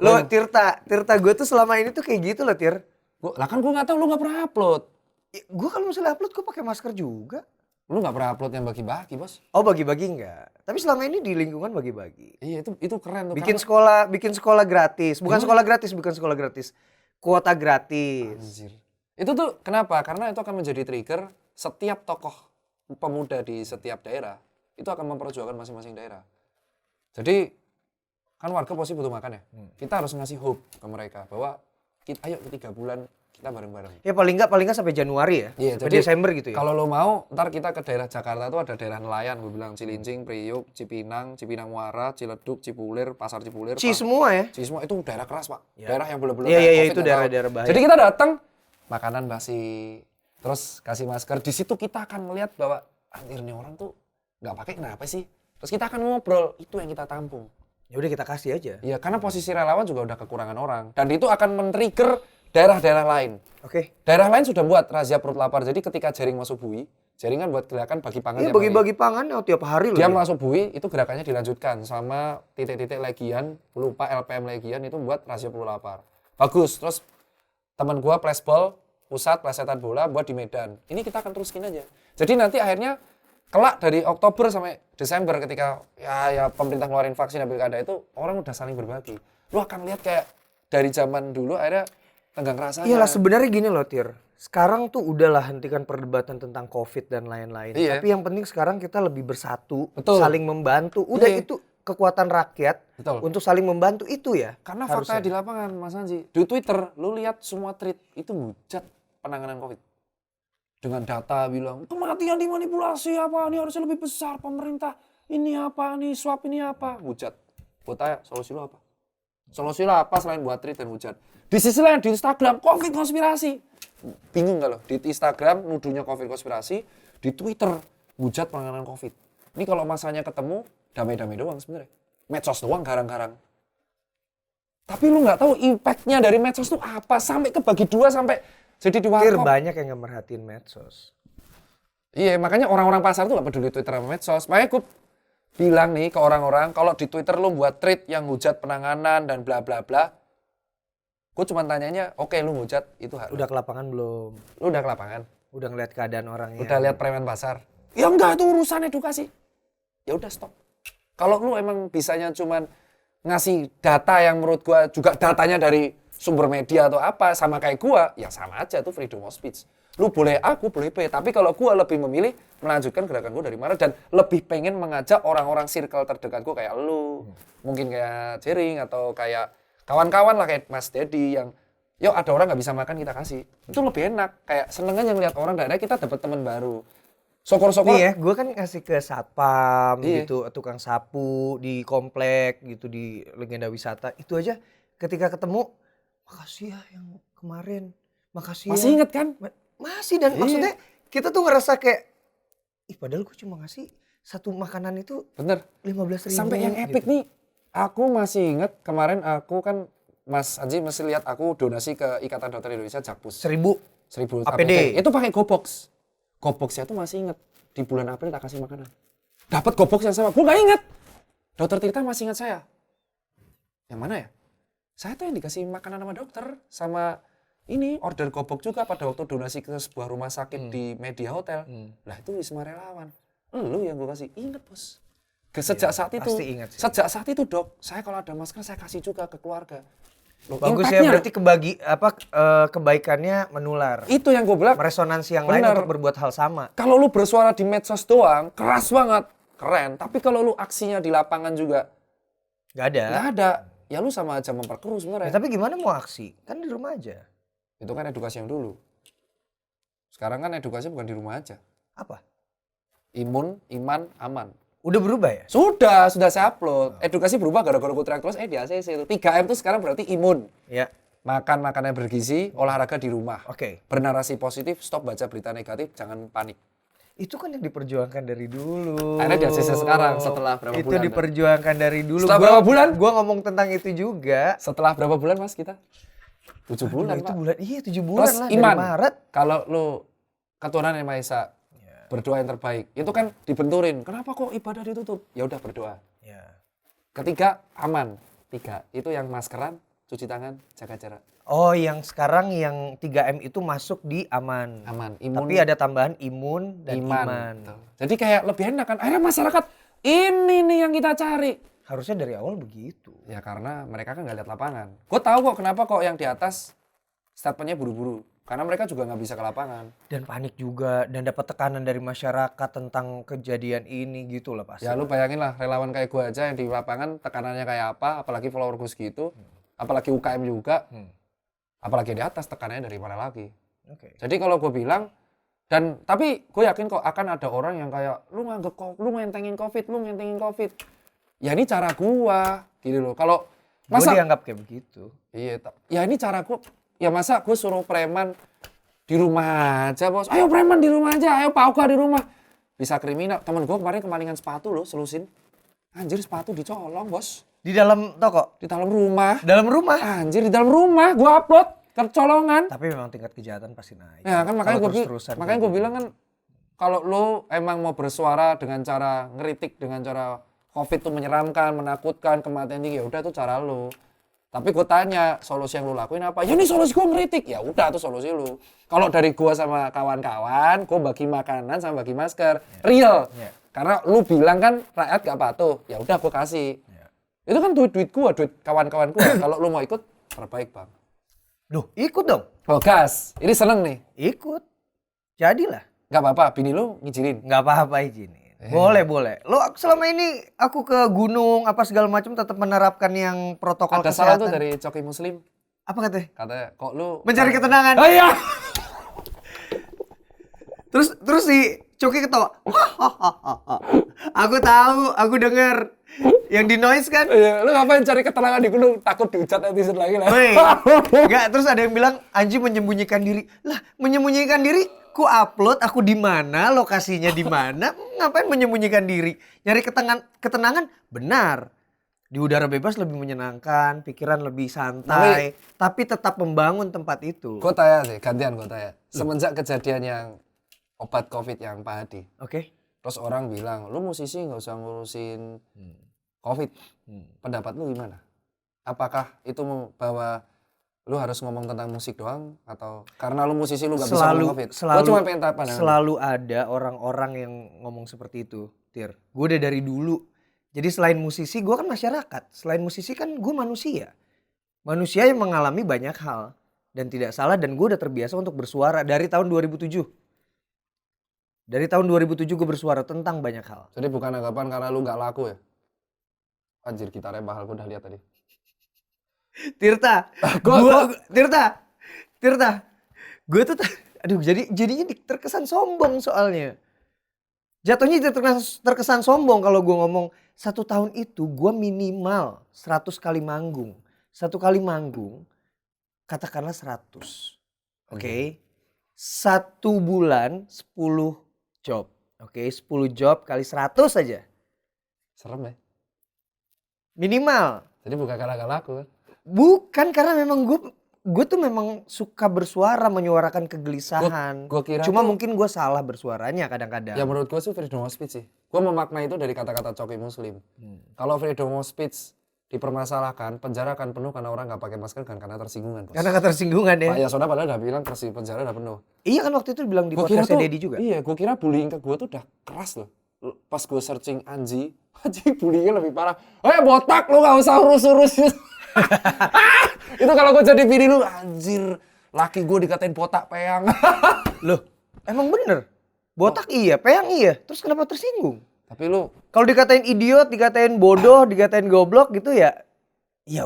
Lo Tirta gue tuh selama ini tuh kayak gitu loh Tir. Lah kan gue nggak tahu, lu nggak pernah upload. Ya, gue kalau misalnya upload gue pakai masker juga. Lu nggak pernah upload yang bagi-bagi bos. Oh bagi-bagi enggak. Tapi selama ini di lingkungan bagi-bagi. Iya itu keren tuh. Bikin sekolah gratis. Bukan sekolah gratis. Kuota gratis. Anjir. Itu tuh kenapa? Karena itu akan menjadi trigger setiap tokoh pemuda di setiap daerah itu akan memperjuangkan masing-masing daerah. Jadi kan warga pasti butuh makan ya. Kita harus ngasih hope ke mereka bahwa ayo 3 bulan kita bareng-bareng. Ya paling nggak sampai Januari ya. Iya, sampai Desember gitu ya. Kalau lo mau, ntar kita ke daerah Jakarta tuh ada daerah nelayan, gue bilang Cilincing, Priuk, Cipinang Muara, Ciledug, Cipulir, Pasar Cipulir. Semua ya. Semua itu daerah keras pak. Ya. Daerah yang bener-bener Iya itu daerah-daerah bahaya. Jadi kita datang makanan basi, terus kasih masker. Di situ kita akan melihat bahwa anjir nih orang tuh nggak pakai kenapa sih? Terus kita akan ngobrol, itu yang kita tampung. Ya udah kita kasih aja. Iya, karena posisi relawan juga udah kekurangan orang dan itu akan men-trigger daerah-daerah lain. Oke. Daerah lain sudah buat razia perut lapar. Jadi ketika jaring masuk bui, jaring kan buat gerakan bagi pangan. Iya bagi-bagi pangan tiap hari loh. Dia masuk bui, itu gerakannya dilanjutkan sama titik-titik legian, lupa LPM legian itu buat razia perut lapar. Bagus. Terus teman gua flashball, pusat plesetan bola buat di Medan. Ini kita akan teruskin aja. Jadi nanti akhirnya kelak dari Oktober sampai Desember ketika ya pemerintah ngeluarin vaksin dan pilkada itu orang udah saling berbagi. Lu akan lihat kayak dari zaman dulu akhirnya tenggang rasanya. Iyalah sebenarnya gini loh Tir. Sekarang tuh udahlah hentikan perdebatan tentang COVID dan lain-lain. Iya. Tapi yang penting sekarang kita lebih bersatu, Betul. saling membantu. Udah Iya. itu kekuatan rakyat. Betul. Untuk saling membantu itu ya. Karena fakta di lapangan Mas Anji. Di Twitter lu lihat semua tweet itu hujat penanganan COVID. Dengan data bilang kematian dimanipulasi apa, ini harusnya lebih besar, pemerintah ini apa, nih swab ini apa, hujat. Gue tanya, solusi lu apa? Solusi lu apa selain buat tweet dan hujat? Di sisi lain di Instagram, COVID konspirasi. Bingung gak lo? Di Instagram nuduhnya COVID konspirasi, di Twitter hujat penanganan COVID. Ini kalau masanya ketemu, damai-damai doang sebenarnya. Medsos doang garang-garang. Tapi lu nggak tahu impact-nya dari medsos tuh apa, sampai kebagi dua, sampai jadi di warkop. Banyak yang nggak merhatiin medsos. Iya, makanya orang-orang pasar tuh gak peduli Twitter sama medsos. Makanya gue bilang nih ke orang-orang, kalau di Twitter lu buat tweet yang hujat penanganan dan bla bla bla, gue cuma tanyanya, oke lu hujat itu harus. Udah ke lapangan belum? Lu udah ke lapangan? Udah ngeliat keadaan orangnya? Udah lihat preman pasar? Ya enggak, itu urusan edukasi. Ya udah stop. Kalau lu emang bisanya cuman ngasih data yang menurut gue juga datanya dari sumber media atau apa, sama kayak gua, ya sama aja tuh freedom of speech. Lu boleh A, aku boleh B, tapi kalau gua lebih memilih melanjutkan gerakan gua dari mana dan lebih pengen mengajak orang-orang circle terdekat gua kayak lu, mungkin kayak Jering atau kayak kawan-kawan lah kayak Mas Dedi yang yuk ada orang nggak bisa makan kita kasih. Itu lebih enak, kayak seneng aja ngeliat orang daerah kita dapat teman baru. Sokor-sokor. Nih ya, gue kan ngasih ke satpam gitu, tukang sapu di komplek gitu di Legenda Wisata. Itu aja ketika ketemu, makasih ya yang kemarin, makasih. Masih inget kan? Masih dan maksudnya kita tuh ngerasa kayak, padahal gue cuma ngasih satu makanan itu bener 15.000. Sampai yang epic gitu. Nih, Aku masih inget kemarin aku kan Mas Anji masih lihat aku donasi ke Ikatan Dokter Indonesia Jakpus. 1000 APD. Itu pakai GoBox. GoBox-nya tuh masih inget. Di bulan April tak kasih makanan. Dapat GoBox yang sama. Gue gak inget. Dokter Tirta masih ingat saya. Yang mana ya? Saya tuh yang dikasih makanan sama dokter. Sama ini order GoBox juga pada waktu donasi ke sebuah rumah sakit di Media Hotel. Lah itu Wisma Relawan. Lu yang gue kasih. Inget bos. Sejak saat itu, sejak saat itu dok, saya kalau ada masker saya kasih juga ke keluarga. Loh, bagus ya, berarti kebaikannya menular. Itu yang gue bilang. Meresonansi yang lain untuk berbuat hal sama. Kalau lu bersuara di medsos doang, keras banget, keren. Tapi kalau lu aksinya di lapangan juga nggak ada. Ya lu sama aja memperkeruh sebenarnya. Ya, tapi gimana mau aksi? Kan di rumah aja. Itu kan edukasi yang dulu. Sekarang kan edukasi bukan di rumah aja. Apa? Imun, iman, aman. Udah berubah ya? Sudah saya upload. Edukasi berubah gara-gara gue teriak terus, di ACC itu. 3M itu sekarang berarti imun. Ya. Makan makanan bergizi, olahraga di rumah. Oke. Bernarasi positif, stop baca berita negatif, jangan panik. Itu kan yang diperjuangkan dari dulu. Akhirnya di ACC sekarang setelah berapa bulan? Itu diperjuangkan dari dulu. Setelah berapa bulan? Gua ngomong tentang itu juga. Setelah berapa bulan mas kita? 7 bulan itu Pak. bulan, iya 7 bulan Plus lah iman. dari Maret. Kalau lu keturunan yang Maha Esa, berdoa yang terbaik. Itu kan dibenturin. Kenapa kok ibadah ditutup? Ya udah berdoa. Ya. Ketiga, aman. 3, itu yang maskeran, cuci tangan, jaga jarak. Oh, yang sekarang yang 3M itu masuk di aman. Aman. Imun, tapi ada tambahan imun dan iman. Betul. Jadi kayak lebih enak kan. Akhirnya masyarakat, ini nih yang kita cari. Harusnya dari awal begitu. Ya karena mereka kan nggak lihat lapangan. Gue tahu kok kenapa kok yang di atas statementnya buru-buru. Karena mereka juga nggak bisa ke lapangan. Dan panik juga, dan dapat tekanan dari masyarakat tentang kejadian ini gitu lah pasti. Ya lu bayangin lah relawan kayak gue aja yang di lapangan tekanannya kayak apa, apalagi follower gue segitu, apalagi UKM juga, apalagi di atas tekanannya dari mana lagi. Jadi kalau gue bilang, tapi gue yakin kok akan ada orang yang kayak, lu ngentengin COVID. Ya ini cara gue, gitu loh. Kalau masa gue dianggap kayak begitu. Iya, ya ini cara gue. Ya masa gue suruh preman di rumah aja bos. Ayo preman di rumah aja, ayo pauka di rumah. Bisa kriminal. Temen gue kemarin kemalingan sepatu loh, selusin. Anjir sepatu dicolong bos. Di dalam toko? Di dalam rumah. Dalam rumah? Anjir di dalam rumah, gue upload kecolongan. Tapi memang tingkat kejahatan pasti naik. Ya kan makanya gue bilang kan, kalau lo emang mau bersuara dengan cara ngeritik, dengan cara COVID itu menyeramkan, menakutkan, kematian tinggi, ya udah itu cara lo. Tapi gue tanya, solusi yang lu lakuin apa? Ya ini solusi gue ngeritik. Ya udah itu solusi lu. Kalau dari gue sama kawan-kawan, gue bagi makanan sama bagi masker. Real. Karena lu bilang kan rakyat gak patuh. Ya udah gue kasih. Itu kan duit gue, duit kawan-kawan gue. Kalau lu mau ikut, terbaik bang. Duh, ikut dong. Oh gas, ini seneng nih. Ikut. Jadilah. Gak apa-apa, bini lu ngizinin? Gak apa-apa izinin. Boleh. Lo selama ini aku ke gunung apa segala macam tetap menerapkan yang protokol kesehatan. Ada salah tuh dari Coki Muslim. Apa katanya? Katanya kok lu mencari ketenangan. Oh iya. terus si Coki ketawa. Aku tahu, aku dengar. Yang di noise kan? Iya, lu ngapain cari ketenangan di gunung? Takut diucat netizen lagi lah. Enggak, terus ada yang bilang Anji menyembunyikan diri. Lah, menyembunyikan diri? Ku upload, aku di mana, lokasinya di mana? Ngapain menyembunyikan diri? Nyari ketenangan? Benar. Di udara bebas lebih menyenangkan, pikiran lebih santai, tapi tetap membangun tempat itu. Gue tanya sih, gantian gue tanya. Semenjak kejadian yang obat COVID yang Pak Hadi. Oke. Terus orang bilang, lu musisi nggak usah ngurusin COVID. Pendapat lu gimana? Apakah itu bahwa lu harus ngomong tentang musik doang? Atau karena lu musisi lu nggak bisa ngomong COVID? Gue cuma pengen tahu pandangan. Selalu ada orang-orang yang ngomong seperti itu, Tir. Gue udah dari dulu. Jadi selain musisi, gue kan masyarakat. Selain musisi kan gue manusia. Manusia yang mengalami banyak hal. Dan tidak salah, dan gue udah terbiasa untuk bersuara dari tahun 2007. Dari tahun 2007 gue bersuara tentang banyak hal. Jadi bukan anggapan karena lu nggak laku ya? Anjir, gitarnya mahal, gue udah lihat tadi. Tirta, gue tuh, aduh jadinya terkesan sombong soalnya. Jatuhnya terkesan sombong kalau gue ngomong 1 tahun itu gue minimal 100 kali manggung. 1 kali manggung, katakanlah 100. Oke. 1 bulan 10 job. Oke, 10 job kali 100 aja. Serem ya? Minimal. Jadi bukan gara-gara aku kan? Bukan, karena memang gue tuh memang suka bersuara, menyuarakan kegelisahan. Gua kira Cuma tuh, mungkin gue salah bersuaranya kadang-kadang. ya menurut gue sih freedom of speech sih. Gue memaknai itu dari kata-kata Coki Muslim. Kalau freedom of speech dipermasalahkan, penjara akan penuh karena orang nggak pakai masker kan karena tersinggungan. Bos. Karena ketersinggungan ya. Pak Yasona padahal udah bilang penjara udah penuh. Iya kan waktu itu bilang di Gua kira podcastnya tuh, Dedi juga. iya, gue kira bullying ke gue tuh udah keras loh. Pas gue searching Anji bullyingnya lebih parah. Botak lu gak usah urus-urus. Itu kalau gue jadi bini lu, anjir, laki gue dikatain botak peyang. Loh, emang bener? Botak iya, peyang iya. Terus kenapa tersinggung? Tapi lu, Kalau dikatain idiot, dikatain bodoh, dikatain goblok gitu ya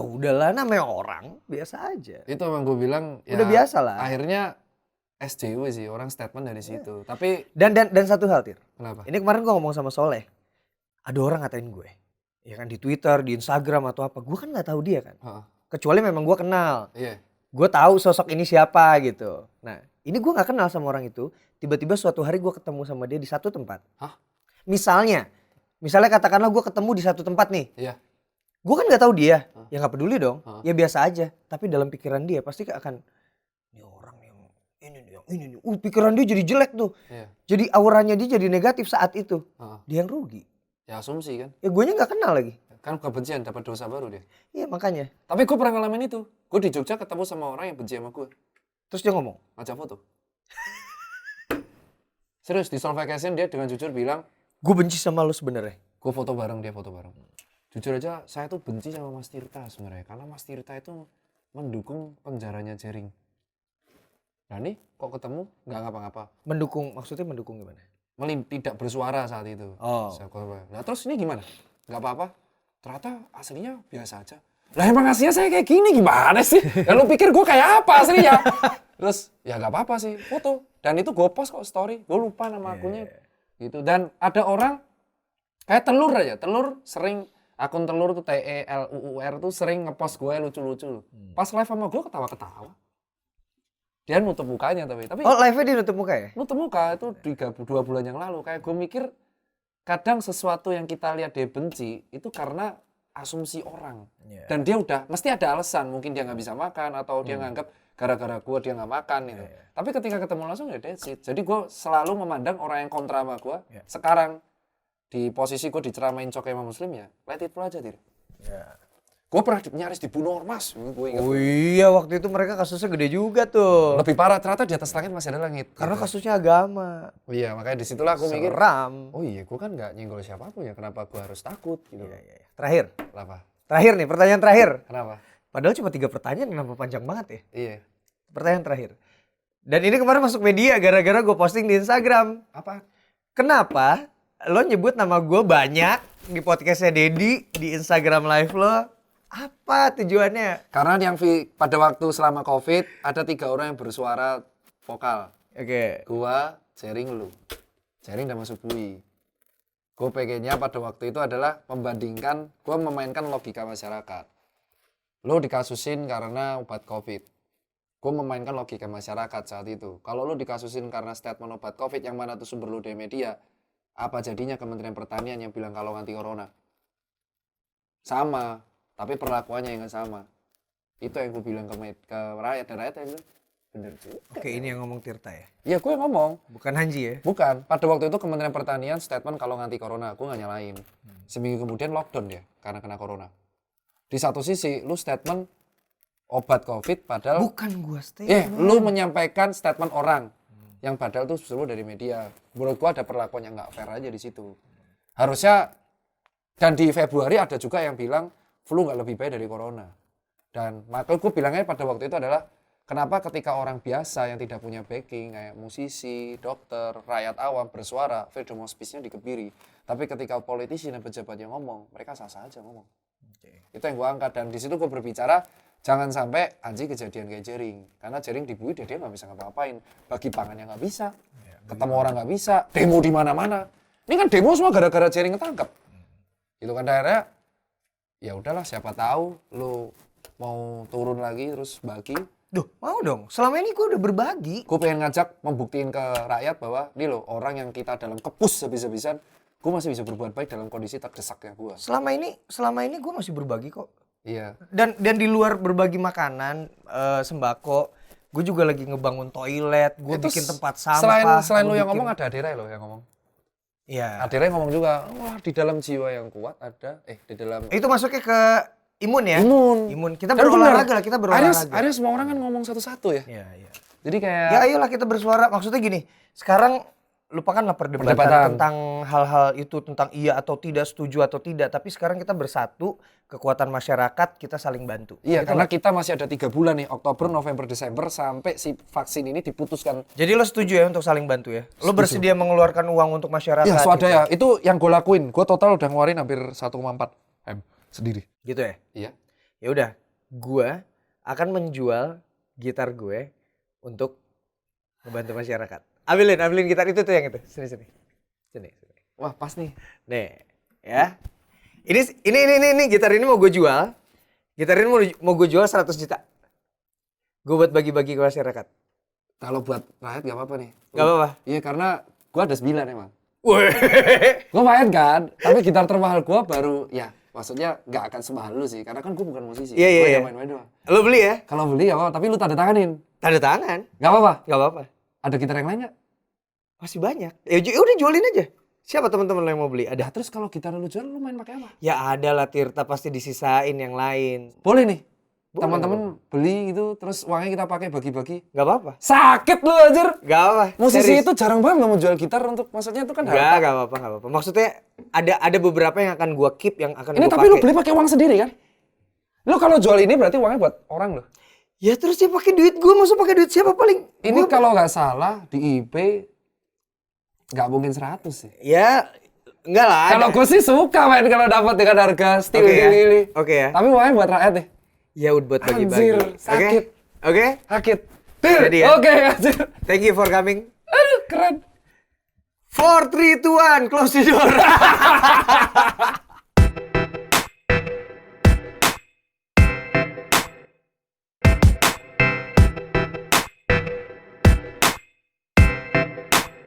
udahlah, namanya orang, biasa aja. itu emang gue bilang ya Udah biasa lah. akhirnya SJW sih, orang statement dari situ. Tapi Dan satu hal, Tir. kenapa? Ini kemarin gue ngomong sama Soleh. Ada orang ngatain gue. Ya kan di Twitter, di Instagram atau apa. Gue kan nggak tahu dia kan. Kecuali memang gue kenal. Iya. Gue tahu sosok ini siapa gitu. Nah, ini gue nggak kenal sama orang itu. Tiba-tiba suatu hari gue ketemu sama dia di satu tempat. Misalnya katakanlah gue ketemu di satu tempat nih. Iya. Gue kan nggak tahu dia. Ya nggak peduli dong. Ya biasa aja. Tapi dalam pikiran dia pasti akan, ini orang yang ini. Pikiran dia jadi jelek tuh. Iya. Jadi auranya dia jadi negatif saat itu. Dia yang rugi. Ya asumsi kan. Ya guanya nggak kenal lagi. Kan kebencian dapat dosa baru dia. Iya makanya. Tapi gue pernah ngalamin itu. Gue di Jogja ketemu sama orang yang benci sama gue. Terus dia ngomong, Ngajak foto. Serius, di Soul Vacation dia dengan jujur bilang, gue benci sama lu sebenarnya. gue foto bareng, dia foto bareng. Jujur aja, saya tuh benci sama Mas Tirta sebenarnya. Karena Mas Tirta itu mendukung penjaranya Jering. Nah nih, kok ketemu nggak ngapa-ngapa. Mendukung, maksudnya mendukung gimana? Tidak bersuara saat itu. Oh. Nah terus ini gimana? Nggak apa-apa. Ternyata aslinya biasa aja. Lah emang aslinya saya kayak gini gimana sih? Ya lu pikir gue kayak apa aslinya? Terus ya nggak apa-apa sih, foto. Dan itu gue post kok story. Gue lupa nama akunnya. Gitu. Dan ada orang kayak Telur aja. Telur sering, akun Telur tuh TELUUR tuh sering ngepost gue lucu-lucu. Pas live sama gue ketawa-ketawa. Dia nutup mukanya tapi Oh live-nya dia nutup muka ya? nutup muka itu 2 bulan yang lalu. Kayak gue mikir kadang sesuatu yang kita lihat dia benci itu karena asumsi orang. Dan dia udah mesti ada alasan, mungkin dia nggak bisa makan atau dia nganggap gara-gara gue dia nggak makan gitu. Tapi ketika ketemu langsung ya that's it. Jadi gue selalu memandang orang yang kontra sama gue. Sekarang di posisi gue diceramain Coki sama Muslim ya, let it flow aja Tir. Gue pernah nyaris dibunuh ormas, gue ingat. Oh iya, waktu itu mereka kasusnya gede juga tuh. Lebih parah, ternyata di atas langit masih ada langit. Karena kasusnya agama. Oh iya, makanya disitulah aku mikir, Seram. oh iya, gue kan nggak nyenggol siapapun ya, kenapa gue harus takut gitu. Iya. Terakhir. Kenapa? Terakhir nih, pertanyaan terakhir. Kenapa? Padahal cuma 3 pertanyaan, kenapa panjang banget ya? Iya. Pertanyaan terakhir. Dan ini kemarin masuk media gara-gara gue posting di Instagram. Apa? Kenapa lo nyebut nama gue banyak di podcastnya Dedi, di Instagram live lo? Apa tujuannya? Karena yang pada waktu selama COVID ada 3 orang yang bersuara vokal. Oke. Gua, Jering, lu. Jering udah masuk bui. Gue pengennya pada waktu itu adalah membandingkan, gue memainkan logika masyarakat. Lo dikasusin karena obat COVID. Gue memainkan logika masyarakat saat itu. Kalau lo dikasusin karena statement obat COVID yang mana tuh sumber lo dari media, apa jadinya Kementerian Pertanian yang bilang kalau anti corona? Sama. Tapi perlakuannya yang gak sama. Itu yang gue bilang ke rakyat. Dan rakyat yang bilang, bener juga. Oke, ini yang ngomong Tirta ya? Iya, gue yang ngomong. Bukan Hanji ya? Bukan. Pada waktu itu Kementerian Pertanian statement kalau anti corona. Gue gak nyalain. Seminggu kemudian lockdown dia karena kena corona. Di satu sisi, lu statement obat COVID padahal... Bukan gue statement. lu menyampaikan statement orang. Yang padahal tuh seluruh dari media. Menurut gue ada perlakuan yang gak fair aja di situ. Harusnya, dan di Februari ada juga yang bilang, flu nggak lebih baik dari corona. Dan maka gue bilangnya pada waktu itu adalah kenapa ketika orang biasa yang tidak punya backing kayak musisi, dokter, rakyat awam bersuara, freedom of speech-nya dikebiri. Tapi ketika politisi dan pejabat yang ngomong, mereka sah-sah aja ngomong. Itu yang gue angkat dan di situ gue berbicara jangan sampai Anji kejadian kayak Jering. Karena Jering dibully dia nggak bisa ngapa-ngapain. Bagi pangannya nggak bisa, ketemu orang nggak bisa, demo di mana-mana. Ini kan demo semua gara-gara Jering ketangkep. Itu kan daerah. Ya udahlah, siapa tahu lu mau turun lagi terus bagi. Duh, mau dong. Selama ini gue udah berbagi. Gue pengen ngajak membuktiin ke rakyat bahwa ini loh orang yang kita dalam kepus habis-habisan gue masih bisa berbuat baik dalam kondisi terdesaknya gue. Selama ini gue masih berbagi kok. Iya. Dan di luar berbagi makanan, sembako, gue juga lagi ngebangun toilet, gue bikin tempat sampah. Selain lu yang ngomong, ada Adira lo yang ngomong. Iya. Adira yang ngomong juga, wah di dalam jiwa yang kuat ada, di dalam... Itu masuknya ke imun ya? Imun. Kita berolahraga lah, kita berolahraga. Akhirnya semua orang kan ngomong satu-satu ya? Iya. Jadi kayak... Ya ayolah kita bersuara, maksudnya gini, sekarang lupakanlah perdebatan tentang hal-hal itu, tentang iya atau tidak, setuju atau tidak. Tapi sekarang kita bersatu, kekuatan masyarakat, kita saling bantu. Iya, karena kita masih ada 3 bulan nih, Oktober, November, Desember, sampai si vaksin ini diputuskan. Jadi lo setuju ya untuk saling bantu ya? Lo bersedia mengeluarkan uang untuk masyarakat? Iya, swadaya. Itu yang gue lakuin. Gue total udah ngeluarin hampir 1,4 M sendiri. Gitu ya? Iya. Ya udah, gue akan menjual gitar gue untuk membantu masyarakat. Ambilin gitar itu tuh yang itu. Sini. Wah, pas nih. Nih, ya. Ini gitar ini mau gue jual. Gitar ini mau gue jual 100 juta. Gue buat bagi-bagi ke masyarakat. Kalau buat rakyat gak apa-apa nih. Gak apa-apa? Iya, karena gue ada 9 emang. Wih. Gue main kan, tapi gitar termahal gue baru, ya maksudnya gak akan semahal lu sih. Karena kan gue bukan musisi. Iya. Gue main-main doang. Lo beli ya? Kalau beli ya, tapi lu tanda tanganin. Tanda tangan? Gak apa-apa? Gak apa-apa. Ada gitar yang lain gak? Masih banyak. Ya udah jualin aja. Siapa teman-teman lo yang mau beli? Nah, Ada. terus kalau gitar lu jual, lu main pakai apa? Ya ada lah Tirta, pasti disisain yang lain. Boleh nih. Boleh, Teman-teman beli gitu, terus uangnya kita pakai bagi-bagi. Gak apa-apa. Sakit lu anjir. Gak apa-apa. Musisi Serius. itu jarang banget nggak mau jual gitar untuk, maksudnya itu kan Gak apa-apa. Maksudnya ada beberapa yang akan gua keep, yang akan ini gua tapi pakai. lu beli pakai uang sendiri kan? Lu kalau jual ini berarti uangnya buat orang loh. Ya terus dia pakai duit gua, masa pakai duit siapa paling? Ini kalau nggak salah di eBay nggak mungkin 100 sih. Ya enggak lah. Kalau gue sih suka main kalau dapat dengan harga steel ini. Oke ya. Tapi uangnya buat rakyat deh. Ya udah buat bagi-bagi. Anjir, sakit. Oke? Sakit. Jadi ya. Oke, anjir. Thank you for coming. Aduh, keren. 4, 3, 2, 1, close the door.